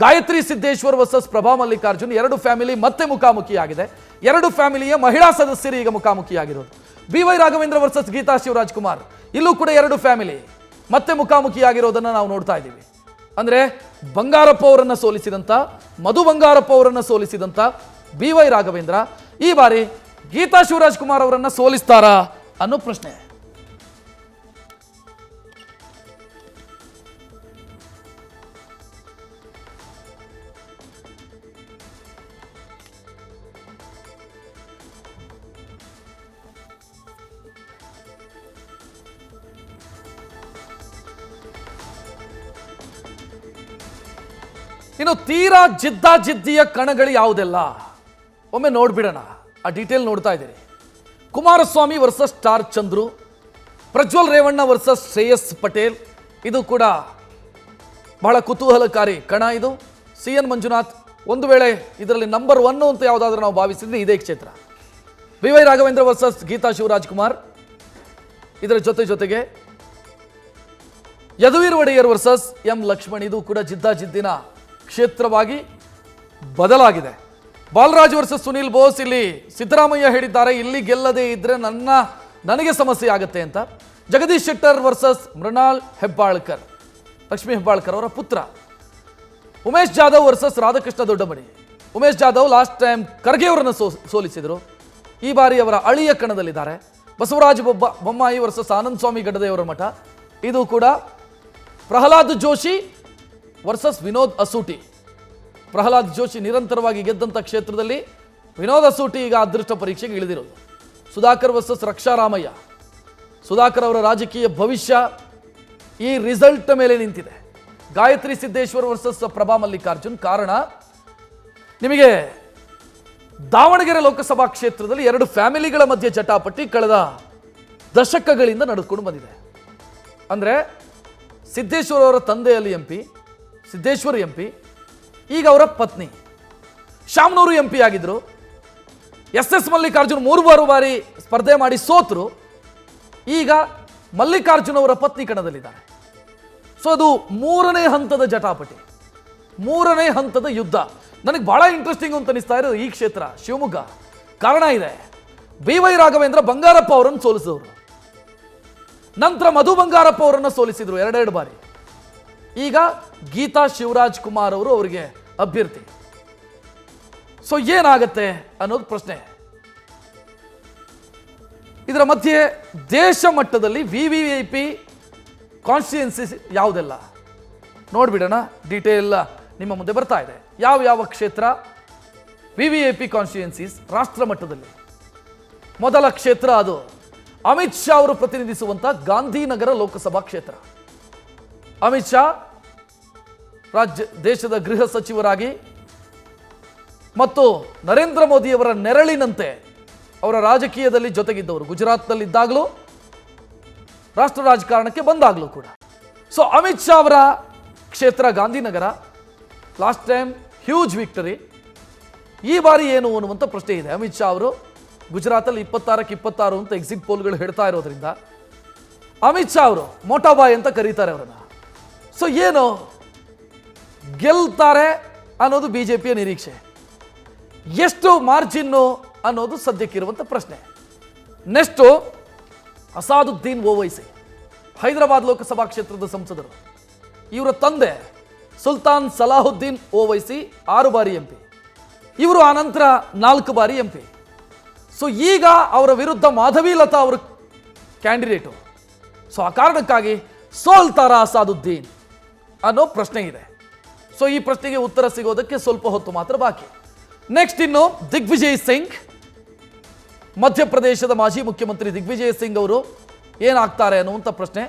ಗಾಯತ್ರಿ ಸಿದ್ದೇಶ್ವರ್ ವರ್ಸಸ್ ಪ್ರಭಾ ಮಲ್ಲಿಕಾರ್ಜುನ್, ಎರಡು ಫ್ಯಾಮಿಲಿ ಮತ್ತೆ ಮುಖಾಮುಖಿಯಾಗಿದೆ. ಎರಡು ಫ್ಯಾಮಿಲಿಯ ಮಹಿಳಾ ಸದಸ್ಯರು ಈಗ ಮುಖಾಮುಖಿಯಾಗಿರೋದು. BY ರಾಘವೇಂದ್ರ ವರ್ಸಸ್ ಗೀತಾ ಶಿವರಾಜ್ ಕುಮಾರ್, ಇಲ್ಲೂ ಕೂಡ ಎರಡು ಫ್ಯಾಮಿಲಿ ಮತ್ತೆ ಮುಖಾಮುಖಿಯಾಗಿರೋದನ್ನು ನಾವು ನೋಡ್ತಾ ಇದ್ದೀವಿ. ಅಂದರೆ ಬಂಗಾರಪ್ಪ ಅವರನ್ನು ಸೋಲಿಸಿದಂಥ, ಮಧು ಬಂಗಾರಪ್ಪ ಅವರನ್ನು ಸೋಲಿಸಿದಂಥ BY ರಾಘವೇಂದ್ರ ಈ ಬಾರಿ ಗೀತಾ ಶಿವರಾಜ್ ಕುಮಾರ್ ಅವರನ್ನು ಸೋಲಿಸ್ತಾರಾ ಅನ್ನೋ ಪ್ರಶ್ನೆ. ಇನ್ನು ತೀರಾ ಜಿದ್ದಾಜಿದ್ದಿಯ ಕಣಗಳು ಯಾವುದೆಲ್ಲ ಒಮ್ಮೆ ನೋಡ್ಬಿಡೋಣ. ಆ ಡೀಟೇಲ್ ನೋಡ್ತಾ ಇದ್ದೀರಿ. Kumaraswamy versus star Chandru, Prajwal Revanna versus Shreyas Patel, ಇದು ಕೂಡ ಬಹಳ ಕುತೂಹಲಕಾರಿ ಕಣ. ಇದು CN ಮಂಜುನಾಥ್ ಒಂದು ವೇಳೆ ಇದರಲ್ಲಿ ನಂಬರ್ 1 ಅಂತ ಯಾವುದಾದ್ರೂ ನಾವು ಭಾವಿಸಿದ್ರೆ ಇದೇ ಕ್ಷೇತ್ರ. BY ರಾಘವೇಂದ್ರ ವರ್ಸಸ್ ಗೀತಾ ಶಿವರಾಜ್ ಕುಮಾರ್, ಇದರ ಜೊತೆಗೆ ಯದುವೀರ್ ಒಡೆಯರ್ ವರ್ಸಸ್ M ಲಕ್ಷ್ಮಣ್, ಇದು ಕೂಡ ಜಿದ್ದಾಜಿದ್ದಿನ ಕ್ಷೇತ್ರವಾಗಿ ಬದಲಾಗಿದೆ. ಬಾಲರಾಜ್ ವರ್ಸಸ್ ಸುನೀಲ್ ಬೋಸ್, ಇಲ್ಲಿ ಸಿದ್ದರಾಮಯ್ಯ ಹೇಳಿದ್ದಾರೆ ಇಲ್ಲಿ ಗೆಲ್ಲದೇ ಇದ್ರೆ ನನಗೆ ಸಮಸ್ಯೆ ಆಗುತ್ತೆ ಅಂತ. ಜಗದೀಶ್ ಶೆಟ್ಟರ್ ವರ್ಸಸ್ ಮೃಣಾಲ್ ಹೆಬ್ಬಾಳ್ಕರ್, ಲಕ್ಷ್ಮೀ ಹೆಬ್ಬಾಳ್ಕರ್ ಅವರ ಪುತ್ರ. Umesh Jadhav versus Radhakrishna Doddamani. Umesh Jadhav last time Kharge ಅವರನ್ನು ಸೋಲಿಸಿದರು. ಈ ಬಾರಿ ಅವರ ಅಳಿಯ ಕಣದಲ್ಲಿದ್ದಾರೆ. ಬಸವರಾಜ ಬೊಮ್ಮಾಯಿ ವರ್ಸಸ್ ಆನಂದ್ ಸ್ವಾಮಿ ಗಡ್ಡದೇವರ ಮಠ, ಇದು ಕೂಡ. ಪ್ರಹ್ಲಾದ್ ಜೋಶಿ ವರ್ಸಸ್ ವಿನೋದ್ ಅಸೂಟಿ. ಪ್ರಹ್ಲಾದ್ ಜೋಶಿ ನಿರಂತರವಾಗಿ ಗೆದ್ದಂಥ ಕ್ಷೇತ್ರದಲ್ಲಿ ವಿನೋದ್ ಅಸೂಟಿ ಈಗ ಅದೃಷ್ಟ ಪರೀಕ್ಷೆಗೆ ಇಳಿದಿರೋದು. ಸುಧಾಕರ್ ವರ್ಸಸ್ ರಕ್ಷಾರಾಮಯ್ಯ, ಸುಧಾಕರ್ ಅವರ ರಾಜಕೀಯ ಭವಿಷ್ಯ ಈ ರಿಸಲ್ಟ್ ಮೇಲೆ ನಿಂತಿದೆ. ಗಾಯತ್ರಿ ಸಿದ್ದೇಶ್ವರ್ ವರ್ಸಸ್ ಪ್ರಭಾ ಮಲ್ಲಿಕಾರ್ಜುನ್. ಕಾರಣ, ನಿಮಗೆ ದಾವಣಗೆರೆ ಲೋಕಸಭಾ ಕ್ಷೇತ್ರದಲ್ಲಿ ಎರಡು ಫ್ಯಾಮಿಲಿಗಳ ಮಧ್ಯೆ ಜಟಾಪಟಿ ಕಳೆದ ದಶಕಗಳಿಂದ ನಡೆದುಕೊಂಡು ಬಂದಿದೆ. ಅಂದರೆ ಸಿದ್ದೇಶ್ವರ್ ಅವರ ತಂದೆಯಲ್ಲಿ MP, ಸಿದ್ದೇಶ್ವರ್ MP, ಈಗ ಅವರ ಪತ್ನಿ ಶಾಮನೂರು MP ಆಗಿದ್ರು. SS ಮಲ್ಲಿಕಾರ್ಜುನ್ 3 ಬಾರಿ ಸ್ಪರ್ಧೆ ಮಾಡಿ ಸೋತರು. ಈಗ ಮಲ್ಲಿಕಾರ್ಜುನ್ ಅವರ ಪತ್ನಿ ಕಣದಲ್ಲಿದ್ದಾರೆ. ಸೊ ಅದು 3ನೇ ಹಂತದ ಜಟಾಪಟಿ, 3ನೇ ಹಂತದ ಯುದ್ಧ. ನನಗೆ ಬಹಳ ಇಂಟ್ರೆಸ್ಟಿಂಗ್ ಅಂತ ಅನಿಸ್ತಾ ಇರೋದು ಈ ಕ್ಷೇತ್ರ ಶಿವಮೊಗ್ಗ. ಕಾರಣ ಇದೆ, BY ರಾಘವೇಂದ್ರ ಬಂಗಾರಪ್ಪ ಅವರನ್ನು ಸೋಲಿಸಿದವರು, ನಂತರ ಮಧು ಬಂಗಾರಪ್ಪ ಅವರನ್ನು ಸೋಲಿಸಿದ್ರು 2 ಬಾರಿ. ಈಗ ಗೀತಾ ಶಿವರಾಜ್ ಕುಮಾರ್ ಅವರು ಅವರಿಗೆ ಅಭ್ಯರ್ಥಿ. ಸೊ ಏನಾಗತ್ತೆ ಅನ್ನೋದು ಪ್ರಶ್ನೆ. ಇದರ ಮಧ್ಯೆ ದೇಶ ಮಟ್ಟದಲ್ಲಿ VVIP ಕಾನ್ಸ್ಟಿಟ್ಯೂನ್ಸೀಸ್ ಯಾವುದೆಲ್ಲ ನೋಡ್ಬಿಡೋಣ. ಡೀಟೇಲ್ ನಿಮ್ಮ ಮುಂದೆ ಬರ್ತಾ ಇದೆ. ಯಾವ ಕ್ಷೇತ್ರ VVIP ಕಾನ್ಸ್ಟಿಟ್ಯೂನ್ಸೀಸ್ ರಾಷ್ಟ್ರ ಮಟ್ಟದಲ್ಲಿ. ಮೊದಲ ಕ್ಷೇತ್ರ ಅದು ಅಮಿತ್ ಶಾ ಅವರು ಪ್ರತಿನಿಧಿಸುವಂಥ ಗಾಂಧಿನಗರ ಲೋಕಸಭಾ ಕ್ಷೇತ್ರ. ಅಮಿತ್ ಶಾ ದೇಶದ ಗೃಹ ಸಚಿವರಾಗಿ ಮತ್ತು ನರೇಂದ್ರ ಮೋದಿಯವರ ನೆರಳಿನಂತೆ ಅವರ ರಾಜಕೀಯದಲ್ಲಿ ಜೊತೆಗಿದ್ದವರು. ಗುಜರಾತ್ನಲ್ಲಿದ್ದಾಗಲೂ ರಾಷ್ಟ್ರ ರಾಜಕಾರಣಕ್ಕೆ ಬಂದಾಗಲೂ ಕೂಡ. ಸೊ ಅಮಿತ್ ಶಾ ಅವರ ಕ್ಷೇತ್ರ Gandhinagar. Last time huge victory. ಈ ಬಾರಿ ಏನು ಅನ್ನುವಂಥ ಪ್ರಶ್ನೆ ಇದೆ. ಅಮಿತ್ ಶಾ ಅವರು ಗುಜರಾತಲ್ಲಿ 26ಕ್ಕೆ 26 ಅಂತ ಎಕ್ಸಿಟ್ ಪೋಲ್ಗಳು ಹೇಳ್ತಾ ಇರೋದ್ರಿಂದ ಅಮಿತ್ ಶಾ ಅವರು ಮೋಟಾಬಾಯ್ ಅಂತ ಕರೀತಾರೆ ಅವರನ್ನು. ಸೊ ಏನು ಗೆಲ್ತಾರೆ ಅನ್ನೋದು ಬಿಜೆಪಿಯ ನಿರೀಕ್ಷೆ. ಎಷ್ಟು ಮಾರ್ಜಿನ್ನು ಅನ್ನೋದು ಸದ್ಯಕ್ಕಿರುವಂಥ ಪ್ರಶ್ನೆ. ನೆಕ್ಸ್ಟು ಅಸಾದುದ್ದೀನ್ ಓವೈಸಿ, ಹೈದರಾಬಾದ್ ಲೋಕಸಭಾ ಕ್ಷೇತ್ರದ ಸಂಸದರು. ಇವರ ತಂದೆ ಸುಲ್ತಾನ್ ಸಲಾಹುದ್ದೀನ್ ಓವೈಸಿ 6 ಬಾರಿ MP, ಇವರು ಆನಂತರ 4 ಬಾರಿ MP. ಸೊ ಈಗ ಅವರ ವಿರುದ್ಧ ಮಾಧವಿ ಲತಾ ಅವರು ಕ್ಯಾಂಡಿಡೇಟು. ಸೊ ಆ ಕಾರಣಕ್ಕಾಗಿ ಸೋಲ್ತಾರಾ ಅಸಾದುದ್ದೀನ್ ಅನ್ನೋ ಪ್ರಶ್ನೆ ಇದೆ. ಸೊ ಈ ಪ್ರಶ್ನೆಗೆ ಉತ್ತರ ಸಿಗೋದಕ್ಕೆ ಸ್ವಲ್ಪ ಹೊತ್ತು ಮಾತ್ರ ಬಾಕಿ. ನೆಕ್ಸ್ಟ್ ಇನ್ನು ದಿಗ್ವಿಜಯ್ ಸಿಂಗ್, ಮಧ್ಯಪ್ರದೇಶದ ಮಾಜಿ ಮುಖ್ಯಮಂತ್ರಿ ದಿಗ್ವಿಜಯ್ ಸಿಂಗ್ ಅವರು ಏನಾಗ್ತಾರೆ ಅನ್ನುವಂಥ ಪ್ರಶ್ನೆ.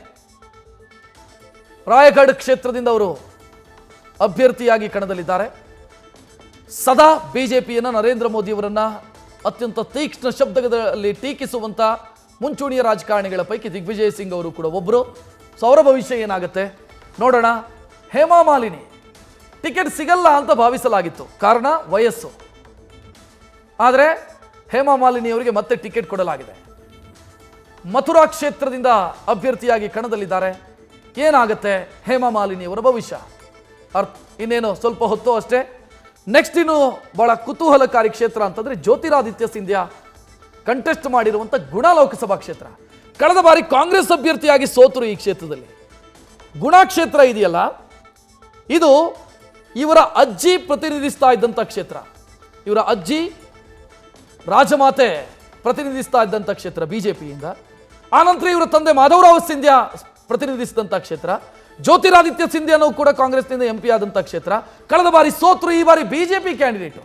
ರಾಯಗಢ್ ಕ್ಷೇತ್ರದಿಂದ ಅವರು ಅಭ್ಯರ್ಥಿಯಾಗಿ ಕಣದಲ್ಲಿದ್ದಾರೆ. ಸದಾ ಬಿಜೆಪಿಯನ್ನು ನರೇಂದ್ರ ಮೋದಿಯವರನ್ನ ಅತ್ಯಂತ ತೀಕ್ಷ್ಣ ಶಬ್ದದಲ್ಲಿ ಟೀಕಿಸುವಂಥ ಮುಂಚೂಣಿಯ ರಾಜಕಾರಣಿಗಳ ಪೈಕಿ ದಿಗ್ವಿಜಯ್ ಸಿಂಗ್ ಅವರು ಕೂಡ ಒಬ್ಬರು. ಸೊ ಅವರ ಭವಿಷ್ಯ ಏನಾಗುತ್ತೆ ನೋಡೋಣ. ಹೇಮಾ ಮಾಲಿನಿ ಟಿಕೆಟ್ ಸಿಗಲ್ಲ ಅಂತ ಭಾವಿಸಲಾಗಿತ್ತು, ಕಾರಣ ವಯಸ್ಸು. ಆದರೆ ಹೇಮಾ ಮಾಲಿನಿ ಅವರಿಗೆ ಮತ್ತೆ ಟಿಕೆಟ್ ಕೊಡಲಾಗಿದೆ. ಮಥುರಾ ಕ್ಷೇತ್ರದಿಂದ ಅಭ್ಯರ್ಥಿಯಾಗಿ ಕಣದಲ್ಲಿದ್ದಾರೆ. ಏನಾಗುತ್ತೆ ಹೇಮಾ ಮಾಲಿನಿ ಅವರ ಭವಿಷ್ಯ? ಇನ್ನೇನು ಸ್ವಲ್ಪ ಹೊತ್ತು ಅಷ್ಟೇ. ನೆಕ್ಸ್ಟ್ ಇನ್ನು ಬಹಳ ಕುತೂಹಲಕಾರಿ ಕ್ಷೇತ್ರ ಅಂತಂದ್ರೆ ಜ್ಯೋತಿರಾದಿತ್ಯ ಸಿಂಧ್ಯಾ ಕಂಟೆಸ್ಟ್ ಮಾಡಿರುವಂಥ ಗುಣ ಲೋಕಸಭಾ ಕ್ಷೇತ್ರ. ಕಳೆದ ಬಾರಿ ಕಾಂಗ್ರೆಸ್ ಅಭ್ಯರ್ಥಿಯಾಗಿ ಸೋತರು ಈ ಕ್ಷೇತ್ರದಲ್ಲಿ. ಗುಣ ಕ್ಷೇತ್ರ ಇದೆಯಲ್ಲ, ಇದು ಇವರ ಅಜ್ಜಿ ಪ್ರತಿನಿಧಿಸ್ತಾ ಇದ್ದಂಥ ಕ್ಷೇತ್ರ. ಇವರ ಅಜ್ಜಿ ರಾಜಮಾತೆ ಪ್ರತಿನಿಧಿಸ್ತಾ ಇದ್ದಂಥ ಕ್ಷೇತ್ರ ಬಿಜೆಪಿಯಿಂದ. ಆನಂತರ ಇವರ ತಂದೆ ಮಾಧವರಾವ್ ಸಿಂಧ್ಯಾ ಪ್ರತಿನಿಧಿಸಿದಂಥ ಕ್ಷೇತ್ರ. ಜ್ಯೋತಿರಾದಿತ್ಯ ಸಿಂಧ್ಯಾನೂ ಕೂಡ ಕಾಂಗ್ರೆಸ್ನಿಂದ ಎಂಪಿ ಆದಂಥ ಕ್ಷೇತ್ರ. ಕಳೆದ ಬಾರಿ ಸೋತರು, ಈ ಬಾರಿ ಬಿಜೆಪಿ ಕ್ಯಾಂಡಿಡೇಟು,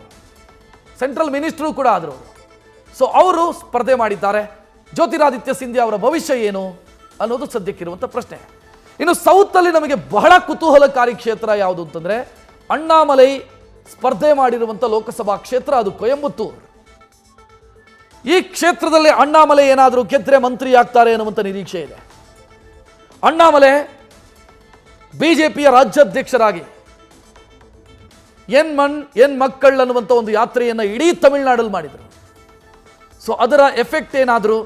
ಸೆಂಟ್ರಲ್ ಮಿನಿಸ್ಟರು ಕೂಡ ಆದರು ಅವರು. ಸೊ ಅವರು ಸ್ಪರ್ಧೆ ಮಾಡಿದ್ದಾರೆ. ಜ್ಯೋತಿರಾದಿತ್ಯ ಸಿಂಧ್ಯಾ ಅವರ ಭವಿಷ್ಯ ಏನು ಅನ್ನೋದು ಸದ್ಯಕ್ಕಿರುವಂಥ ಪ್ರಶ್ನೆ. ಇನ್ನು ಸೌತಲ್ಲಿ ನಮಗೆ ಬಹಳ ಕುತೂಹಲಕಾರಿ ಕ್ಷೇತ್ರ ಯಾವುದು ಅಂತಂದ್ರೆ ಅಣ್ಣಾಮಲೈ ಸ್ಪರ್ಧೆ ಮಾಡಿರುವಂಥ ಲೋಕಸಭಾ ಕ್ಷೇತ್ರ, ಅದು ಕೊಯಂಬತ್ತೂರು. ಈ ಕ್ಷೇತ್ರದಲ್ಲಿ ಅಣ್ಣಾಮಲೈ ಏನಾದರೂ ಗೆದ್ರೆ ಮಂತ್ರಿ ಆಗ್ತಾರೆ ಅನ್ನುವಂಥ ನಿರೀಕ್ಷೆ ಇದೆ. ಅಣ್ಣಾಮಲೈ ಬಿಜೆಪಿಯ ರಾಜ್ಯಾಧ್ಯಕ್ಷರಾಗಿ ಎನ್ ಮಕ್ಕಳ್ ಅನ್ನುವಂಥ ಒಂದು ಯಾತ್ರೆಯನ್ನು ಇಡೀ ತಮಿಳುನಾಡಲ್ಲಿ ಮಾಡಿದರು. ಸೊ ಅದರ ಎಫೆಕ್ಟ್ ಏನಾದರೂ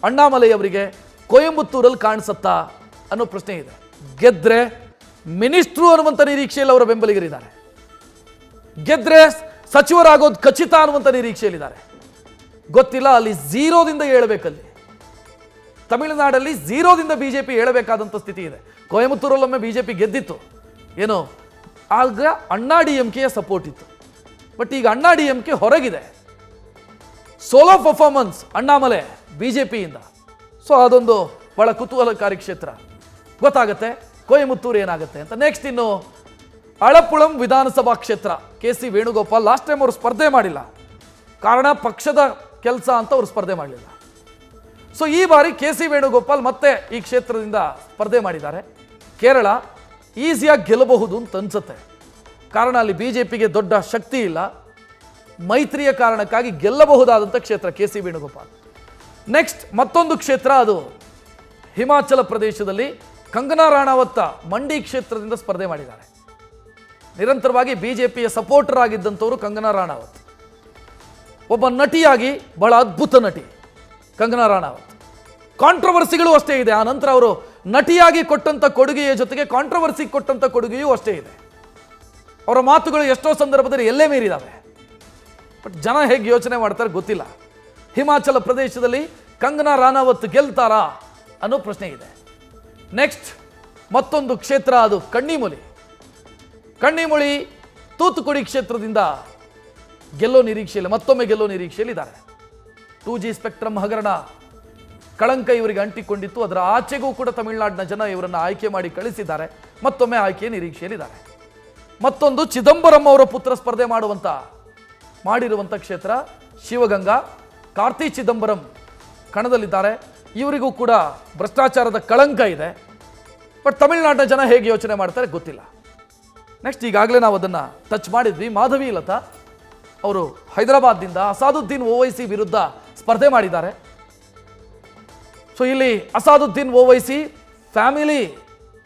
ಅಣ್ಣಾಮಲೈ ಅವರಿಗೆ ಕೊಯಂಬತ್ತೂರಲ್ಲಿ ಕಾಣಿಸುತ್ತಾ ಅನ್ನೋ ಪ್ರಶ್ನೆ ಇದೆ. ಗೆದ್ರೆ ಮಿನಿಸ್ಟ್ರು ಅನ್ನುವಂಥ ನಿರೀಕ್ಷೆಯಲ್ಲಿ ಅವರ ಬೆಂಬಲಿಗರಿದ್ದಾರೆ. ಗೆದ್ರೆ ಸಚಿವರಾಗೋದು ಖಚಿತ ಅನ್ನುವಂಥ ನಿರೀಕ್ಷೆಯಲ್ಲಿದ್ದಾರೆ. ಗೊತ್ತಿಲ್ಲ, ಅಲ್ಲಿ ಝೀರೋದಿಂದ ಏಳಬೇಕಲ್ಲಿ. ತಮಿಳುನಾಡಲ್ಲಿ ಝೀರೋದಿಂದ ಬಿಜೆಪಿ ಏಳಬೇಕಾದಂಥ ಸ್ಥಿತಿ ಇದೆ. ಕೊಯಮತ್ತೂರಲ್ಲೊಮ್ಮೆ ಬಿಜೆಪಿ ಗೆದ್ದಿತ್ತು, ಏನೋ ಆಗ ಅಣ್ಣಾ ಡಿ ಎಂ ಕೆಯ ಸಪೋರ್ಟ್ ಇತ್ತು. ಬಟ್ ಈಗ ಅಣ್ಣಾ ಡಿ ಎಂ ಕೆ ಹೊರಗಿದೆ. ಸೋಲೋ ಪರ್ಫಾರ್ಮೆನ್ಸ್ ಅಣ್ಣಾಮಲೈ ಬಿಜೆಪಿಯಿಂದ. ಸೊ ಅದೊಂದು ಬಹಳ ಕುತೂಹಲಕಾರಿ ಕ್ಷೇತ್ರ. ಗೊತ್ತಾಗುತ್ತೆ ಕೊಯಮತ್ತೂರು ಏನಾಗುತ್ತೆ ಅಂತ. ನೆಕ್ಸ್ಟ್ ಇನ್ನು ಅಳಪುಳಂ ವಿಧಾನಸಭಾ ಕ್ಷೇತ್ರ. ಕೆ.ಸಿ. ವೇಣುಗೋಪಾಲ್ ಲಾಸ್ಟ್ ಟೈಮ್ ಅವರು ಸ್ಪರ್ಧೆ ಮಾಡಿಲ್ಲ, ಕಾರಣ ಪಕ್ಷದ ಕೆಲಸ ಅಂತ ಅವರು ಸ್ಪರ್ಧೆ ಮಾಡಲಿಲ್ಲ. ಸೊ ಈ ಬಾರಿ ಕೆ.ಸಿ. ವೇಣುಗೋಪಾಲ್ ಮತ್ತೆ ಈ ಕ್ಷೇತ್ರದಿಂದ ಸ್ಪರ್ಧೆ ಮಾಡಿದ್ದಾರೆ. ಕೇರಳ ಈಸಿಯಾಗಿ ಗೆಲ್ಲಬಹುದು ಅಂತ ಅನ್ಸುತ್ತೆ, ಕಾರಣ ಅಲ್ಲಿ ಬಿಜೆಪಿಗೆ ದೊಡ್ಡ ಶಕ್ತಿ ಇಲ್ಲ. ಮೈತ್ರಿಯ ಕಾರಣಕ್ಕಾಗಿ ಗೆಲ್ಲಬಹುದಾದಂಥ ಕ್ಷೇತ್ರ ಕೆ.ಸಿ. ವೇಣುಗೋಪಾಲ್. ನೆಕ್ಸ್ಟ್ ಮತ್ತೊಂದು ಕ್ಷೇತ್ರ, ಅದು ಹಿಮಾಚಲ ಪ್ರದೇಶದಲ್ಲಿ ಕಂಗನಾ ರಾಣಾವತ್ ಮಂಡಿ ಕ್ಷೇತ್ರದಿಂದ ಸ್ಪರ್ಧೆ ಮಾಡಿದ್ದಾರೆ. ನಿರಂತರವಾಗಿ ಬಿಜೆಪಿಯ ಸಪೋರ್ಟರ್ ಆಗಿದ್ದಂಥವರು ಕಂಗನಾ ರಾಣಾವತ್. ಒಬ್ಬ ನಟಿಯಾಗಿ ಬಹಳ ಅದ್ಭುತ ನಟಿ ಕಂಗನಾ ರಾಣಾವತ್. ಕಾಂಟ್ರವರ್ಸಿಗಳು ಅಷ್ಟೇ ಇದೆ. ಆ ನಂತರ ಅವರು ನಟಿಯಾಗಿ ಕೊಟ್ಟಂಥ ಕೊಡುಗೆಯ ಜೊತೆಗೆ ಕಾಂಟ್ರವರ್ಸಿ ಕೊಟ್ಟಂಥ ಕೊಡುಗೆಯೂ ಅಷ್ಟೇ ಇದೆ. ಅವರ ಮಾತುಗಳು ಎಷ್ಟೋ ಸಂದರ್ಭದಲ್ಲಿ ಎಲ್ಲೇ ಮೀರಿದಾವೆ. ಬಟ್ ಜನ ಹೇಗೆ ಯೋಚನೆ ಮಾಡ್ತಾರೆ ಗೊತ್ತಿಲ್ಲ. ಹಿಮಾಚಲ ಪ್ರದೇಶದಲ್ಲಿ ಕಂಗನಾ ರಾಣಾವತ್ ಗೆಲ್ತಾರಾ ಅನ್ನೋ ಪ್ರಶ್ನೆ ಇದೆ. ನೆಕ್ಸ್ಟ್ ಮತ್ತೊಂದು ಕ್ಷೇತ್ರ, ಅದು ಕಣ್ಣಿಮುಳಿ. ಕಣ್ಣಿಮುಳಿ ತೂತುಕುಡಿ ಕ್ಷೇತ್ರದಿಂದ ಗೆಲ್ಲೋ ನಿರೀಕ್ಷೆಯಲ್ಲಿ, ಮತ್ತೊಮ್ಮೆ ಗೆಲ್ಲೋ ನಿರೀಕ್ಷೆಯಲ್ಲಿದ್ದಾರೆ. 2G ಸ್ಪೆಕ್ಟ್ರಮ್ ಹಗರಣ ಕಳಂಕ ಇವರಿಗೆ ಅಂಟಿಕೊಂಡಿತ್ತು. ಅದರ ಆಚೆಗೂ ಕೂಡ ತಮಿಳುನಾಡಿನ ಜನ ಇವರನ್ನು ಆಯ್ಕೆ ಮಾಡಿ ಕಳಿಸಿದ್ದಾರೆ. ಮತ್ತೊಮ್ಮೆ ಆಯ್ಕೆಯ ನಿರೀಕ್ಷೆಯಲ್ಲಿದ್ದಾರೆ. ಮತ್ತೊಂದು ಚಿದಂಬರಂ ಅವರ ಪುತ್ರ ಸ್ಪರ್ಧೆ ಮಾಡಿರುವಂಥ ಕ್ಷೇತ್ರ ಶಿವಗಂಗಾ. ಕಾರ್ತಿ ಚಿದಂಬರಂ ಕಣದಲ್ಲಿದ್ದಾರೆ. ಇವರಿಗೂ ಕೂಡ ಭ್ರಷ್ಟಾಚಾರದ ಕಳಂಕ ಇದೆ. ಬಟ್ ತಮಿಳುನಾಡಿನ ಜನ ಹೇಗೆ ಯೋಚನೆ ಮಾಡ್ತಾರೆ ಗೊತ್ತಿಲ್ಲ. ನೆಕ್ಸ್ಟ್ ಈಗಾಗಲೇ ನಾವು ಅದನ್ನು ಟಚ್ ಮಾಡಿದ್ವಿ. ಮಾಧವಿ ಲತಾ ಅವರು ಹೈದರಾಬಾದ್ನಿಂದ ಅಸಾದುದ್ದೀನ್ ಓವೈಸಿ ವಿರುದ್ಧ ಸ್ಪರ್ಧೆ ಮಾಡಿದ್ದಾರೆ. ಸೊ ಇಲ್ಲಿ ಅಸಾದುದ್ದೀನ್ ಓವೈಸಿ ಫ್ಯಾಮಿಲಿ